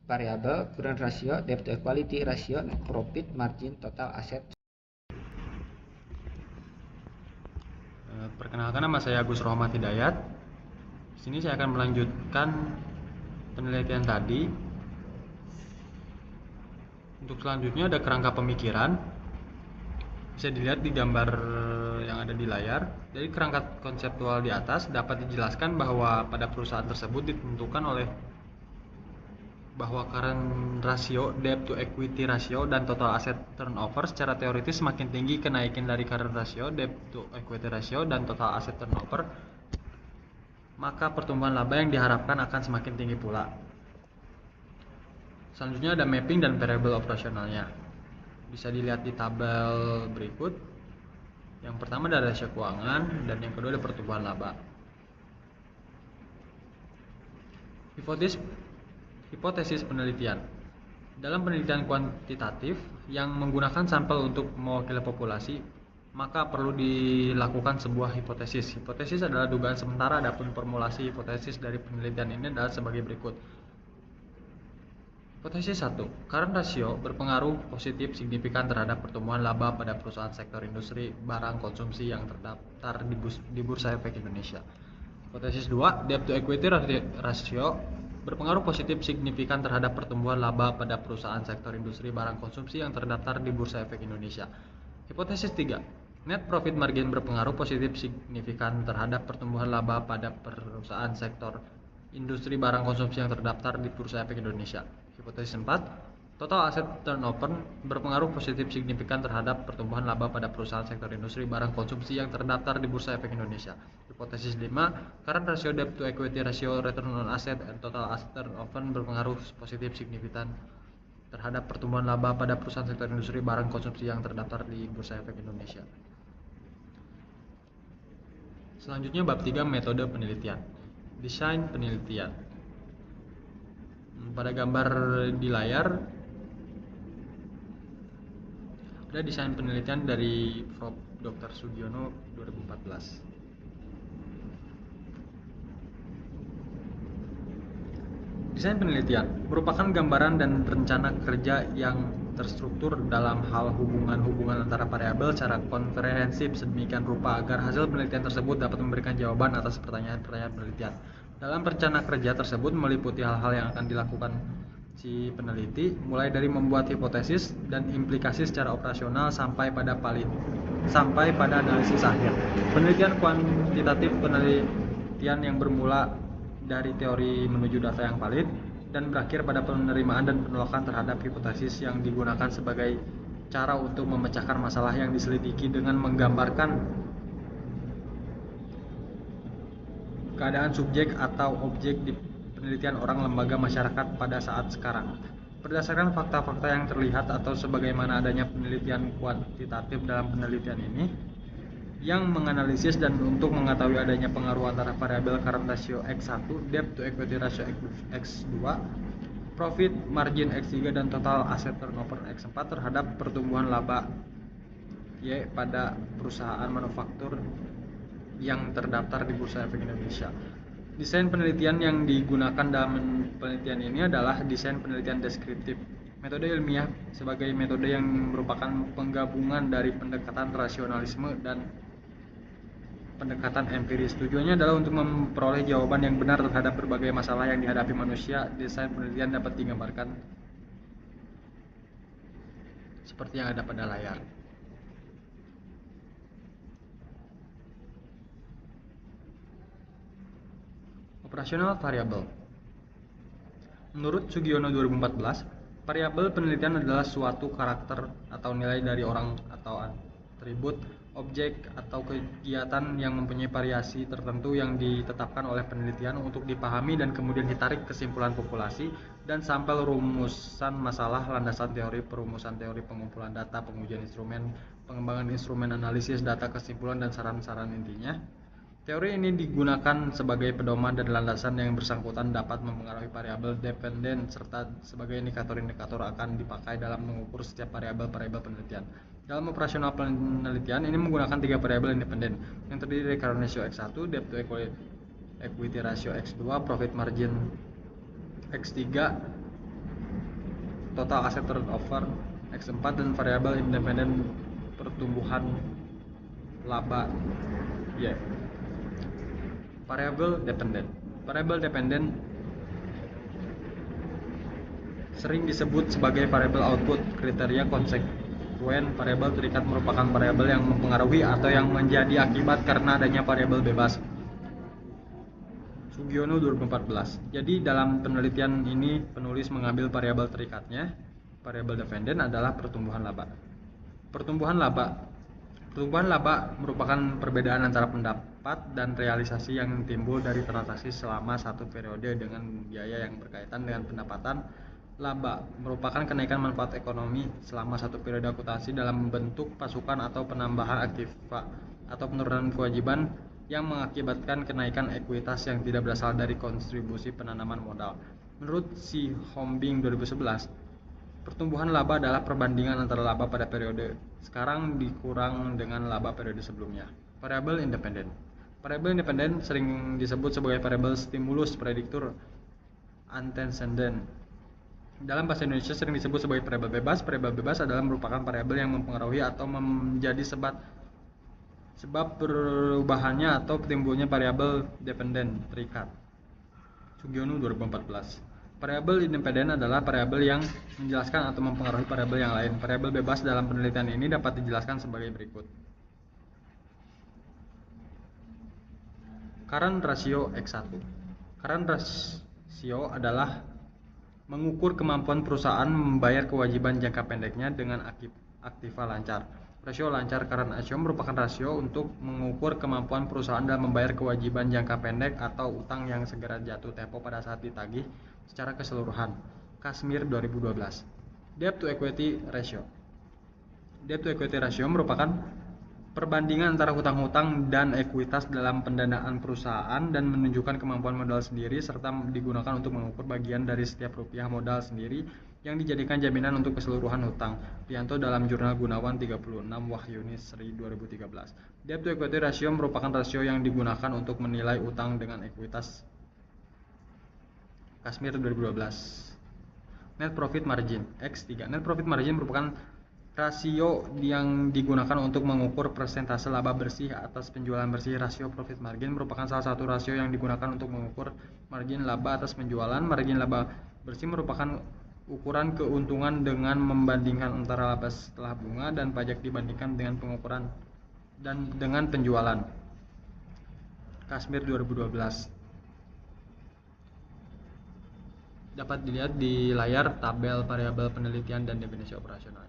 variabel current ratio, debt to equity ratio, profit margin, total asset. Perkenalkan, nama saya Agus Rohmat Hidayat. Di sini saya akan melanjutkan penelitian tadi. Untuk selanjutnya ada kerangka pemikiran. Bisa dilihat di gambar yang ada di layar. Dari kerangka konseptual di atas dapat dijelaskan bahwa pada perusahaan tersebut ditentukan oleh bahwa current ratio, debt to equity ratio, dan total asset turnover secara teoritis semakin tinggi kenaikan dari current ratio, debt to equity ratio, dan total asset turnover, maka pertumbuhan laba yang diharapkan akan semakin tinggi pula. Selanjutnya ada mapping dan variable operasionalnya. Bisa dilihat di tabel berikut. Yang pertama ada rasio keuangan dan yang kedua ada pertumbuhan laba. Hipotesis penelitian. Dalam penelitian kuantitatif yang menggunakan sampel untuk mewakili populasi, maka perlu dilakukan sebuah hipotesis. Hipotesis adalah dugaan sementara, adapun formulasi hipotesis dari penelitian ini adalah sebagai berikut. Hipotesis 1. Current ratio berpengaruh positif signifikan terhadap pertumbuhan laba pada perusahaan sektor industri barang konsumsi yang terdaftar di Bursa Efek Indonesia. Hipotesis 2. Debt to equity ratio berpengaruh positif signifikan terhadap pertumbuhan laba pada perusahaan sektor industri barang konsumsi yang terdaftar di Bursa Efek Indonesia. Hipotesis 3. Net profit margin berpengaruh positif signifikan terhadap pertumbuhan laba pada perusahaan sektor industri barang konsumsi yang terdaftar di Bursa Efek Indonesia. Hipotesis 4. Total asset turnover berpengaruh positif signifikan terhadap pertumbuhan laba pada perusahaan sektor industri barang konsumsi yang terdaftar di Bursa Efek Indonesia. Hipotesis 5. Current ratio, debt to equity ratio, return on asset, and total asset turnover berpengaruh positif signifikan terhadap pertumbuhan laba pada perusahaan sektor industri barang konsumsi yang terdaftar di Bursa Efek Indonesia. Selanjutnya bab 3, metode penelitian. Desain penelitian. Pada gambar di layar ada desain penelitian dari Prof. Dr. Sugiono 2014. Desain penelitian merupakan gambaran dan rencana kerja yang terstruktur dalam hal hubungan-hubungan antara variabel secara komprehensif sedemikian rupa agar hasil penelitian tersebut dapat memberikan jawaban atas pertanyaan-pertanyaan penelitian. Dalam rencana kerja tersebut meliputi hal-hal yang akan dilakukan si peneliti, mulai dari membuat hipotesis dan implikasi secara operasional sampai pada analisis akhir. Penelitian kuantitatif penelitian yang bermula dari teori menuju data yang valid dan berakhir pada penerimaan dan penolakan terhadap hipotesis yang digunakan sebagai cara untuk memecahkan masalah yang diselidiki dengan menggambarkan keadaan subjek atau objek di penelitian orang, lembaga, masyarakat pada saat sekarang. Berdasarkan fakta-fakta yang terlihat atau sebagaimana adanya penelitian kuantitatif dalam penelitian ini yang menganalisis dan untuk mengetahui adanya pengaruh antara variabel current ratio X1, debt to equity ratio X2, profit margin X3, dan total asset turnover X4 terhadap pertumbuhan laba Y pada perusahaan manufaktur yang terdaftar di Bursa Efek Indonesia. Desain penelitian yang digunakan dalam penelitian ini adalah desain penelitian deskriptif. Metode ilmiah sebagai metode yang merupakan penggabungan dari pendekatan rasionalisme dan pendekatan empiris. Tujuannya adalah untuk memperoleh jawaban yang benar terhadap berbagai masalah yang dihadapi manusia. Desain penelitian dapat digambarkan seperti yang ada pada layar. Operasional variabel. Menurut Sugiono 2014, variabel penelitian adalah suatu karakter atau nilai dari orang atau atribut, objek, atau kegiatan yang mempunyai variasi tertentu yang ditetapkan oleh penelitian untuk dipahami dan kemudian ditarik kesimpulan populasi dan sampel rumusan masalah, landasan teori, perumusan teori, pengumpulan data, pengujian instrumen, pengembangan instrumen analisis data, kesimpulan, dan saran-saran intinya. Teori ini digunakan sebagai pedoman dan landasan yang bersangkutan dapat mempengaruhi variabel dependen serta sebagai indikator-indikator akan dipakai dalam mengukur setiap variabel-variabel penelitian. Dalam operasional penelitian ini menggunakan 3 variabel independen yang terdiri dari current ratio X1, debt to equity ratio X2, profit margin X3, total asset turnover X4, dan variabel independen pertumbuhan laba Y. Variabel dependen sering disebut sebagai variabel output. Kriteria konsekuensi konstituen variabel terikat merupakan variabel yang mempengaruhi atau yang menjadi akibat karena adanya variabel bebas. Sugiono 2014. Jadi dalam penelitian ini penulis mengambil variabel terikatnya. Variabel dependen adalah pertumbuhan laba. Pertumbuhan laba merupakan perbedaan antara pendapat dan realisasi yang timbul dari transaksi selama satu periode dengan biaya yang berkaitan dengan pendapatan. Laba merupakan kenaikan manfaat ekonomi selama satu periode akuntansi dalam bentuk pasukan atau penambahan aktiva atau penurunan kewajiban yang mengakibatkan kenaikan ekuitas yang tidak berasal dari kontribusi penanaman modal. Menurut Si Hombing 2011, pertumbuhan laba adalah perbandingan antara laba pada periode sekarang dikurang dengan laba periode sebelumnya. Variabel independen. Variabel independen sering disebut sebagai variabel stimulus prediktor antecedent. Dalam bahasa Indonesia sering disebut sebagai variabel bebas. Variabel bebas adalah merupakan variabel yang mempengaruhi atau menjadi sebab perubahannya atau timbulnya variabel dependen terikat. Sugiono 2014. Variabel independen adalah variabel yang menjelaskan atau mempengaruhi variabel yang lain. Variabel bebas dalam penelitian ini dapat dijelaskan sebagai berikut. Current ratio X1. Current ratio adalah mengukur kemampuan perusahaan membayar kewajiban jangka pendeknya dengan aktiva lancar. Rasio lancar current ratio merupakan rasio untuk mengukur kemampuan perusahaan dalam membayar kewajiban jangka pendek atau utang yang segera jatuh tempo pada saat ditagih secara keseluruhan. Kashmir 2012. Debt to equity ratio. Debt to equity ratio merupakan perbandingan antara hutang-hutang dan ekuitas dalam pendanaan perusahaan dan menunjukkan kemampuan modal sendiri serta digunakan untuk mengukur bagian dari setiap rupiah modal sendiri yang dijadikan jaminan untuk keseluruhan hutang. Prianto dalam Jurnal Gunawan 36 Wahyuni Sri 2013. Debt to equity ratio merupakan rasio yang digunakan untuk menilai utang dengan ekuitas. Kashmir 2012. Net profit margin X3. Net profit margin merupakan rasio yang digunakan untuk mengukur persentase laba bersih atas penjualan bersih. Rasio profit margin merupakan salah satu rasio yang digunakan untuk mengukur margin laba atas penjualan. Margin laba bersih merupakan ukuran keuntungan dengan membandingkan antara laba setelah bunga dan pajak dibandingkan dengan pengukuran dan dengan penjualan. Kashmir 2012. Dapat dilihat di layar tabel variabel penelitian dan definisi operasional.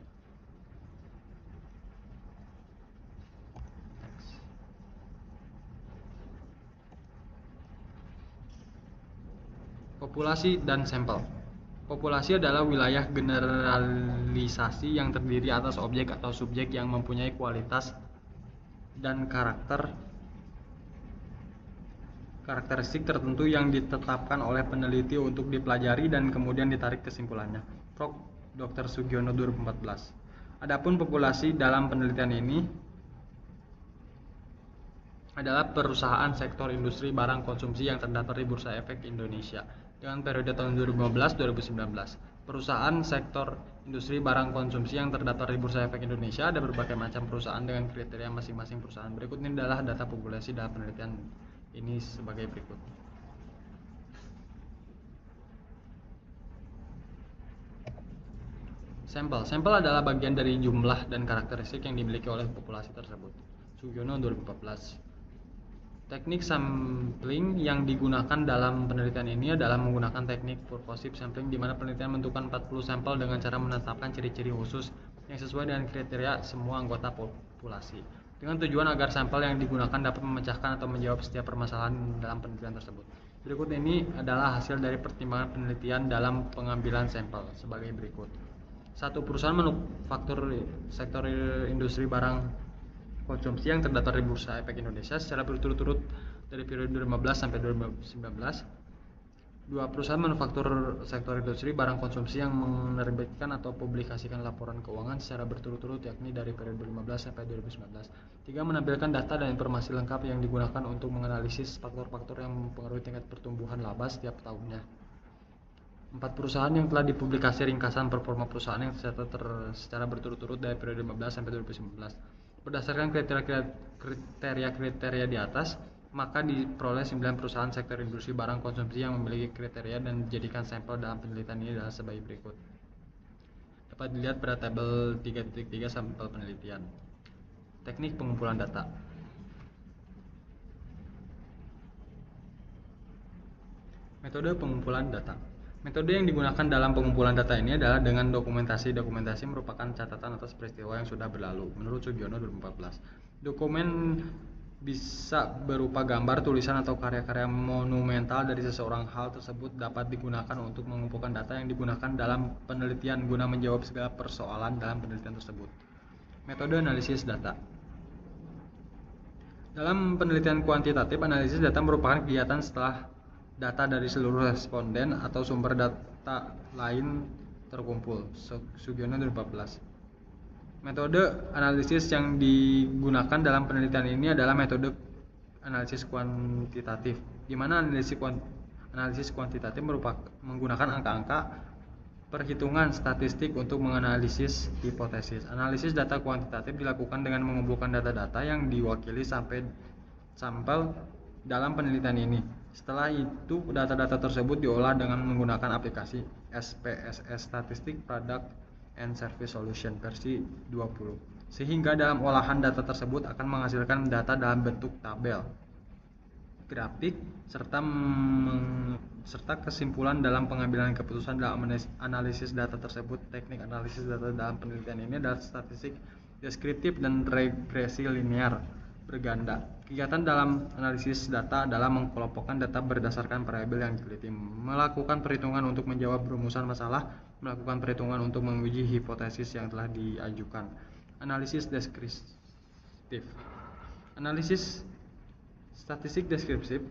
Populasi dan sampel. Populasi adalah wilayah generalisasi yang terdiri atas objek atau subjek yang mempunyai kualitas dan karakteristik tertentu yang ditetapkan oleh peneliti untuk dipelajari dan kemudian ditarik kesimpulannya. Prof. Dr. Sugiono 2014. Adapun populasi dalam penelitian ini adalah perusahaan sektor industri barang konsumsi yang terdaftar di Bursa Efek Indonesia dengan periode tahun 2015-2019. Perusahaan sektor industri barang konsumsi yang terdaftar di Bursa Efek Indonesia ada berbagai macam perusahaan dengan kriteria masing-masing perusahaan. Berikut ini adalah data populasi dalam penelitian ini sebagai berikut. Sampel adalah bagian dari jumlah dan karakteristik yang dimiliki oleh populasi tersebut. Sugiono 2014. Teknik sampling yang digunakan dalam penelitian ini adalah menggunakan teknik purposive sampling di mana penelitian menentukan 40 sampel dengan cara menetapkan ciri-ciri khusus yang sesuai dengan kriteria semua anggota populasi. Dengan tujuan agar sampel yang digunakan dapat memecahkan atau menjawab setiap permasalahan dalam penelitian tersebut. Berikut ini adalah hasil dari pertimbangan penelitian dalam pengambilan sampel sebagai berikut. 1. Perusahaan manufaktur sektor industri barang konsumsi yang terdaftar di Bursa Efek Indonesia secara berturut-turut dari periode 2015 sampai 2019. 2. Perusahaan manufaktur sektor industri barang konsumsi yang menerbitkan atau publikasikan laporan keuangan secara berturut-turut yakni dari periode 2015 sampai 2019. 3. Menampilkan data dan informasi lengkap yang digunakan untuk menganalisis faktor-faktor yang mempengaruhi tingkat pertumbuhan laba setiap tahunnya. 4. Perusahaan yang telah dipublikasi ringkasan performa perusahaan yang tercatat secara berturut-turut dari periode 2015 sampai 2019. Berdasarkan kriteria di atas, maka diperoleh 9 perusahaan sektor industri barang konsumsi yang memiliki kriteria dan dijadikan sampel dalam penelitian ini adalah sebagai berikut. Dapat dilihat pada tabel 3.3 sampel penelitian. Teknik pengumpulan data. Metode pengumpulan data. Metode yang digunakan dalam pengumpulan data ini adalah dengan dokumentasi. Dokumentasi merupakan catatan atas peristiwa yang sudah berlalu. Menurut Sugiono 2014, dokumen bisa berupa gambar, tulisan, atau karya-karya monumental dari seseorang. Hal tersebut dapat digunakan untuk mengumpulkan data yang digunakan dalam penelitian guna menjawab segala persoalan dalam penelitian tersebut. Metode analisis data. Dalam penelitian kuantitatif, analisis data merupakan kegiatan setelah data dari seluruh responden atau sumber data lain terkumpul. Sugiono 2014. Metode analisis yang digunakan dalam penelitian ini adalah metode analisis kuantitatif, di mana analisis kuantitatif menggunakan angka-angka, perhitungan statistik untuk menganalisis hipotesis. Analisis data kuantitatif dilakukan dengan mengumpulkan data-data yang diwakili sampel dalam penelitian ini. Setelah itu, data-data tersebut diolah dengan menggunakan aplikasi SPSS Statistic Product and Service Solution versi 20, sehingga dalam olahan data tersebut akan menghasilkan data dalam bentuk tabel, grafik, serta kesimpulan dalam pengambilan keputusan dalam analisis data tersebut. Teknik analisis data dalam penelitian ini adalah statistik deskriptif dan regresi linear berganda. Kegiatan dalam analisis data adalah mengelompokkan data berdasarkan variabel yang diteliti, melakukan perhitungan untuk menjawab rumusan masalah, melakukan perhitungan untuk menguji hipotesis yang telah diajukan. Analisis deskriptif. Analisis statistik deskriptif.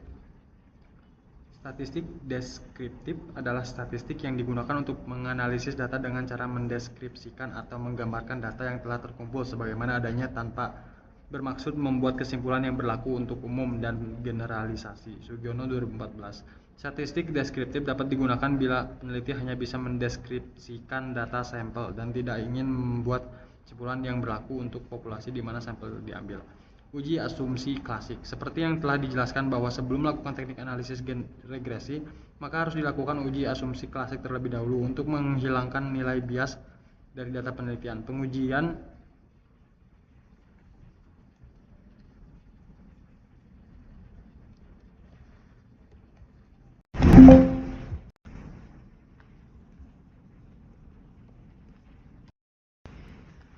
Statistik deskriptif adalah statistik yang digunakan untuk menganalisis data dengan cara mendeskripsikan atau menggambarkan data yang telah terkumpul sebagaimana adanya tanpa bermaksud membuat kesimpulan yang berlaku untuk umum dan generalisasi. Sugiono 2014. Statistik deskriptif dapat digunakan bila peneliti hanya bisa mendeskripsikan data sampel dan tidak ingin membuat kesimpulan yang berlaku untuk populasi di mana sampel diambil. Uji asumsi klasik. Seperti yang telah dijelaskan bahwa sebelum melakukan teknik analisis regresi, maka harus dilakukan uji asumsi klasik terlebih dahulu untuk menghilangkan nilai bias dari data penelitian. Pengujian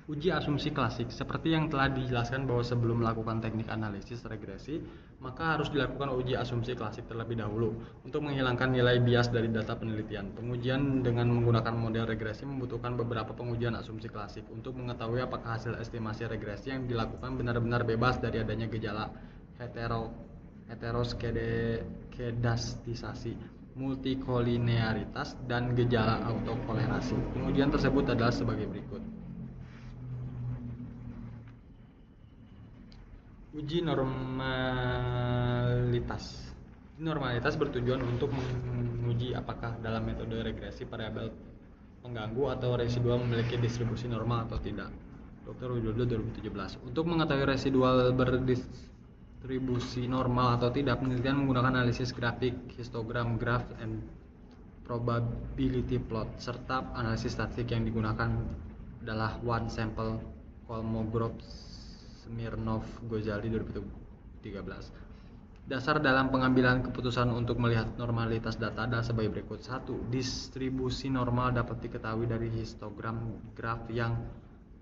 Uji asumsi klasik. Seperti yang telah dijelaskan bahwa sebelum melakukan teknik analisis regresi, maka harus dilakukan uji asumsi klasik terlebih dahulu untuk menghilangkan nilai bias dari data penelitian. Pengujian dengan menggunakan model regresi membutuhkan beberapa pengujian asumsi klasik untuk mengetahui apakah hasil estimasi regresi yang dilakukan benar-benar bebas dari adanya gejala heteroskedastisasi, multikolinearitas, dan gejala autokolerasi. Pengujian tersebut adalah sebagai berikut. Uji normalitas. Normalitas bertujuan untuk menguji apakah dalam metode regresi variabel pengganggu atau residual memiliki distribusi normal atau tidak. Dr. Widodo 2017. Untuk mengetahui residual berdistribusi normal atau tidak, penelitian menggunakan analisis grafik, histogram, graph, and probability plot, serta analisis statistik. Yang digunakan adalah one sample Kolmogorov Smirnov Ghazali 2013. Dasar dalam pengambilan keputusan untuk melihat normalitas data adalah sebagai berikut. 1. Distribusi normal dapat diketahui dari histogram graf yang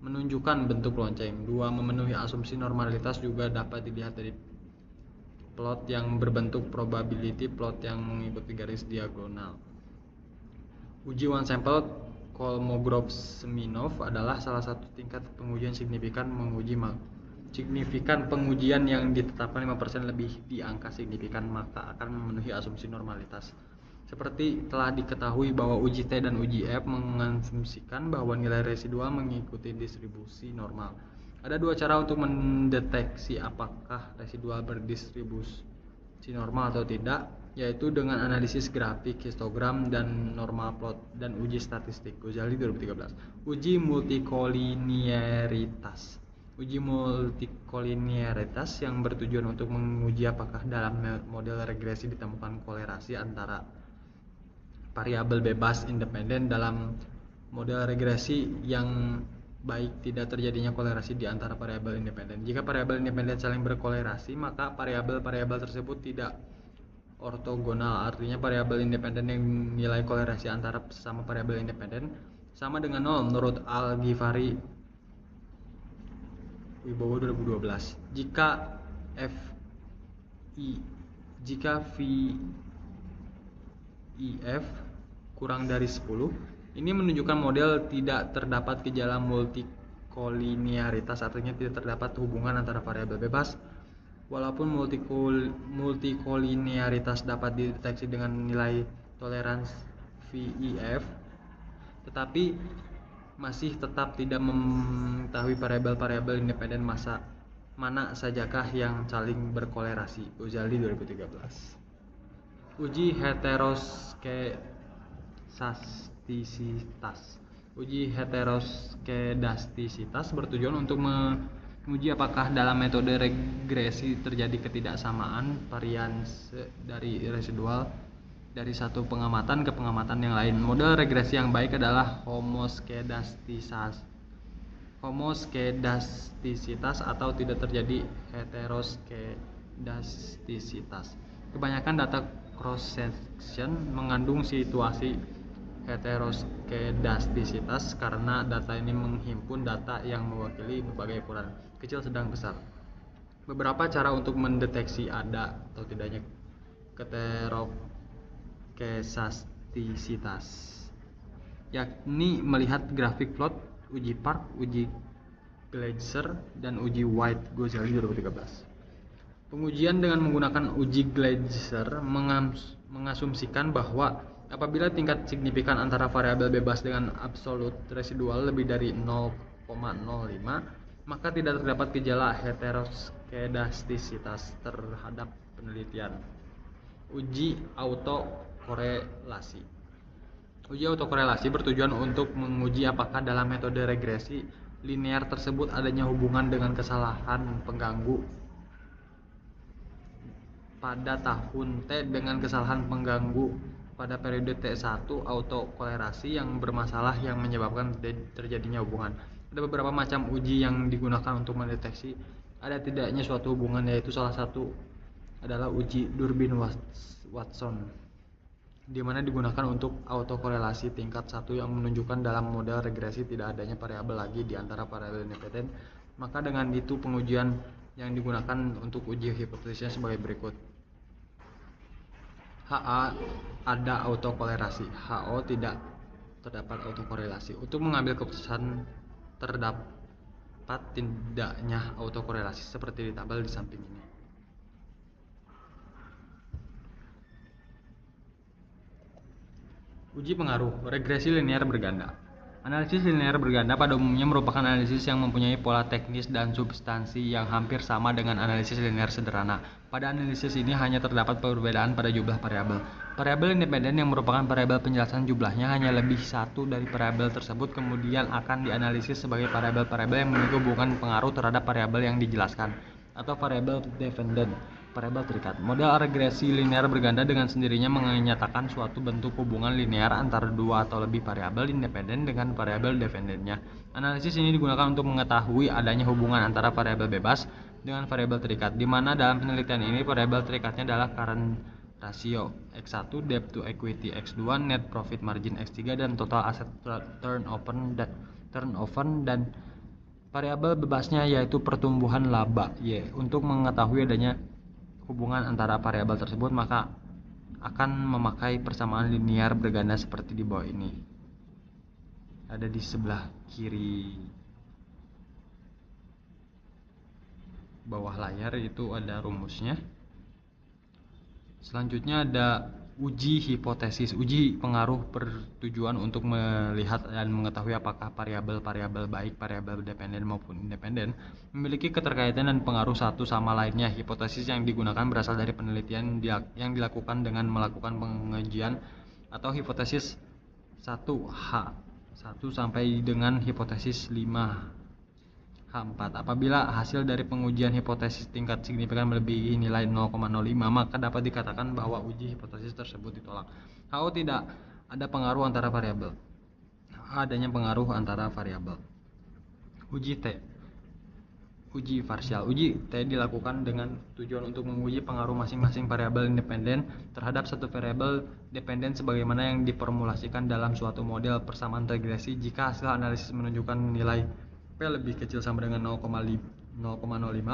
menunjukkan bentuk lonceng. 2. Memenuhi asumsi normalitas juga dapat dilihat dari plot yang berbentuk probability plot yang mengikuti garis diagonal. Uji one sample Kolmogorov-Smirnov adalah salah satu tingkat pengujian signifikan pengujian yang ditetapkan 5% lebih di angka signifikan, maka akan memenuhi asumsi normalitas. Seperti telah diketahui bahwa uji T dan uji F mengasumsikan bahwa nilai residual mengikuti distribusi normal. Ada dua cara untuk mendeteksi apakah residual berdistribusi normal atau tidak, yaitu dengan analisis grafik, histogram, dan normal plot, dan uji statistik. Ghazali 2013. Uji multikolinearitas. Uji multikolinearitas yang bertujuan untuk menguji apakah dalam model regresi ditemukan kolerasi antara variabel bebas independen dalam model regresi yang baik tidak terjadinya kolerasi di antara variabel independen. Jika variabel independen saling berkolerasi, maka variabel-variabel tersebut tidak ortogonal. Artinya variabel independen yang nilai kolerasi antara sesama variabel independen sama dengan 0 menurut Al-Ghifari Wibowo 2012. Jika VIF kurang dari 10, ini menunjukkan model tidak terdapat gejala multikolinearitas, artinya tidak terdapat hubungan antara variabel bebas. Walaupun multikolinearitas dapat dideteksi dengan nilai toleransi VIF, tetapi masih tetap tidak mengetahui variabel-variabel independen mana sajakah yang saling berkolerasi. Ghazali 2013. Uji heteroskedastisitas. Uji heteroskedastisitas bertujuan untuk menguji apakah dalam metode regresi terjadi ketidaksamaan varianse dari residual dari satu pengamatan ke pengamatan yang lain. Model regresi yang baik adalah homoskedastisitas atau tidak terjadi heteroskedastisitas. Kebanyakan data cross section mengandung situasi heteroskedastisitas karena data ini menghimpun data yang mewakili berbagai ukuran kecil, sedang, besar. Beberapa cara untuk mendeteksi ada atau tidaknya heteroskedastisitas, yakni melihat grafik plot, uji Park, uji Gleiser, dan uji White. Ghazali 2013. Pengujian dengan menggunakan uji Gleiser mengasumsikan bahwa apabila tingkat signifikan antara variabel bebas dengan absolut residual lebih dari 0,05, maka tidak terdapat gejala heteroskedastisitas terhadap penelitian. Uji autokorelasi. Uji autokorelasi bertujuan untuk menguji apakah dalam metode regresi linear tersebut adanya hubungan dengan kesalahan pengganggu pada tahun T dengan kesalahan pengganggu pada periode T1 autokolerasi yang bermasalah yang menyebabkan terjadinya hubungan. Ada beberapa macam uji yang digunakan untuk mendeteksi ada tidaknya suatu hubungan, yaitu salah satu adalah uji Durbin-Watson, di mana digunakan untuk autokorelasi tingkat 1 yang menunjukkan dalam model regresi tidak adanya variabel lagi di antara variabel independen. Maka dengan itu pengujian yang digunakan untuk uji hipotesisnya sebagai berikut. HA ada autokolerasi, HO tidak terdapat autokorelasi. Untuk mengambil keputusan terdapat tidaknya autokorelasi seperti di tabel di samping ini. Uji pengaruh regresi linear berganda. Analisis linear berganda pada umumnya merupakan analisis yang mempunyai pola teknis dan substansi yang hampir sama dengan analisis linear sederhana. Pada analisis ini hanya terdapat perbedaan pada jumlah variabel. Variabel independen yang merupakan variabel penjelasan jumlahnya hanya lebih satu dari variabel tersebut kemudian akan dianalisis sebagai variabel-variabel yang memiliki hubungan pengaruh terhadap variabel yang dijelaskan, atau variabel dependent, variabel terikat. Model regresi linear berganda dengan sendirinya menyatakan suatu bentuk hubungan linear antara dua atau lebih variabel independen dengan variabel dependennya. Analisis ini digunakan untuk mengetahui adanya hubungan antara variabel bebas dengan variabel terikat, di mana dalam penelitian ini variabel terikatnya adalah current ratio X1, debt to equity X2, net profit margin X3, dan total asset turnover dan variabel bebasnya yaitu pertumbuhan laba Y. Untuk mengetahui adanya hubungan antara variabel tersebut maka akan memakai persamaan linear berganda seperti di bawah ini. Ada di sebelah kiri bawah layar itu ada rumusnya. Selanjutnya ada uji hipotesis. Uji pengaruh bertujuan untuk melihat dan mengetahui apakah variabel-variabel baik variabel dependen maupun independen memiliki keterkaitan dan pengaruh satu sama lainnya. Hipotesis yang digunakan berasal dari penelitian yang dilakukan dengan melakukan pengujian atau hipotesis 1H1 sampai dengan hipotesis 5H4. Apabila hasil dari pengujian hipotesis tingkat signifikan melebihi nilai 0,05, maka dapat dikatakan bahwa uji hipotesis tersebut ditolak. HO tidak ada pengaruh antara variabel. adanya pengaruh antara variabel. Uji T. Uji parsial. Uji T dilakukan dengan tujuan untuk menguji pengaruh masing-masing variabel independen terhadap satu variabel dependen sebagaimana yang diformulasikan dalam suatu model persamaan regresi. Jika hasil analisis menunjukkan nilai P lebih kecil sama dengan 0,05,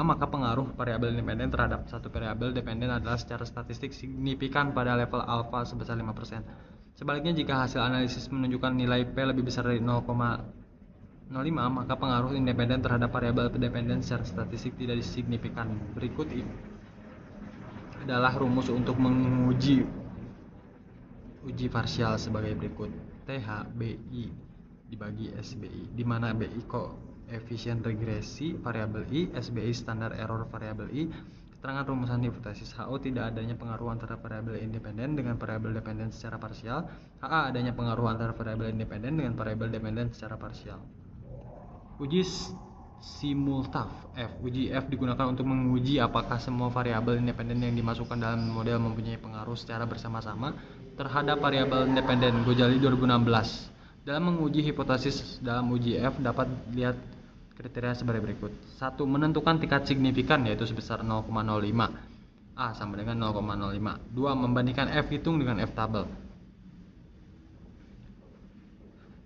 maka pengaruh variabel independen terhadap satu variabel dependen adalah secara statistik signifikan pada level alfa sebesar 5%. Sebaliknya, jika hasil analisis menunjukkan nilai P lebih besar dari 0,05, maka pengaruh independen terhadap variabel dependen secara statistik tidak signifikan. Berikut adalah rumus untuk menguji uji parsial sebagai berikut. TH BI dibagi SBI, di mana BI koefisien regresi variabel I, SBI standar error variabel I. Keterangan rumusan hipotesis. HO tidak adanya pengaruh antara variabel independen dengan variabel dependen secara parsial. HA adanya pengaruh antara variabel independen dengan variabel dependen secara parsial. Uji simultav F. Uji F digunakan untuk menguji apakah semua variabel independen yang dimasukkan dalam model mempunyai pengaruh secara bersama-sama terhadap variabel independen. Ghazali 2016. Dalam menguji hipotesis dalam uji F dapat lihat kriteria sebagai berikut. 1. Menentukan tingkat signifikan yaitu sebesar 0,05. A sama dengan 0,05. 2. Membandingkan F hitung dengan F tabel.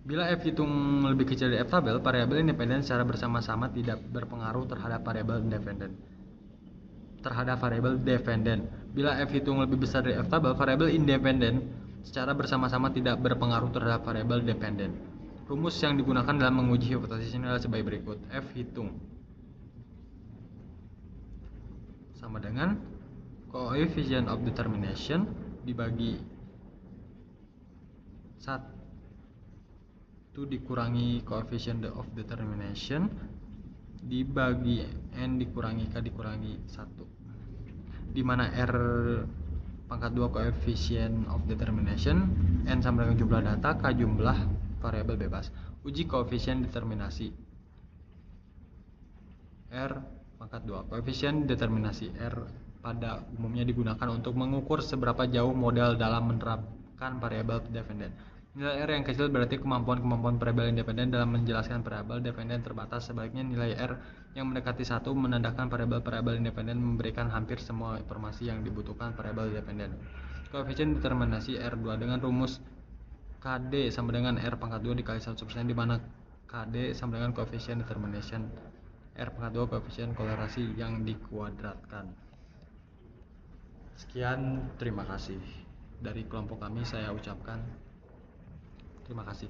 Bila F hitung lebih kecil dari F tabel, variabel independen secara bersama-sama tidak berpengaruh terhadap variabel dependen. Bila F hitung lebih besar dari F tabel, variabel independen secara bersama-sama tidak berpengaruh terhadap variabel dependen. Rumus yang digunakan dalam menguji hipotesis ini adalah sebagai berikut. F hitung sama dengan coefficient of determination dibagi 1 dikurangi coefficient of determination dibagi N dikurangi K dikurangi 1, di mana R pangkat 2 coefficient of determination, N sama dengan jumlah data, K jumlah variabel bebas. Uji koefisien determinasi. R pangkat 2 koefisien determinasi. R pada umumnya digunakan untuk mengukur seberapa jauh model dalam menerapkan variabel dependen. Nilai R yang kecil berarti kemampuan variabel independen dalam menjelaskan variabel dependen terbatas. Sebaliknya, nilai R yang mendekati 1 menandakan variabel independen memberikan hampir semua informasi yang dibutuhkan variabel dependen. Koefisien determinasi R2 dengan rumus KD sama dengan R pangkat 2 dikali 100%, di mana KD sama dengan koefisien determination, R pangkat 2 koefisien kolerasi yang dikuadratkan. Sekian, terima kasih. Dari kelompok kami saya ucapkan terima kasih.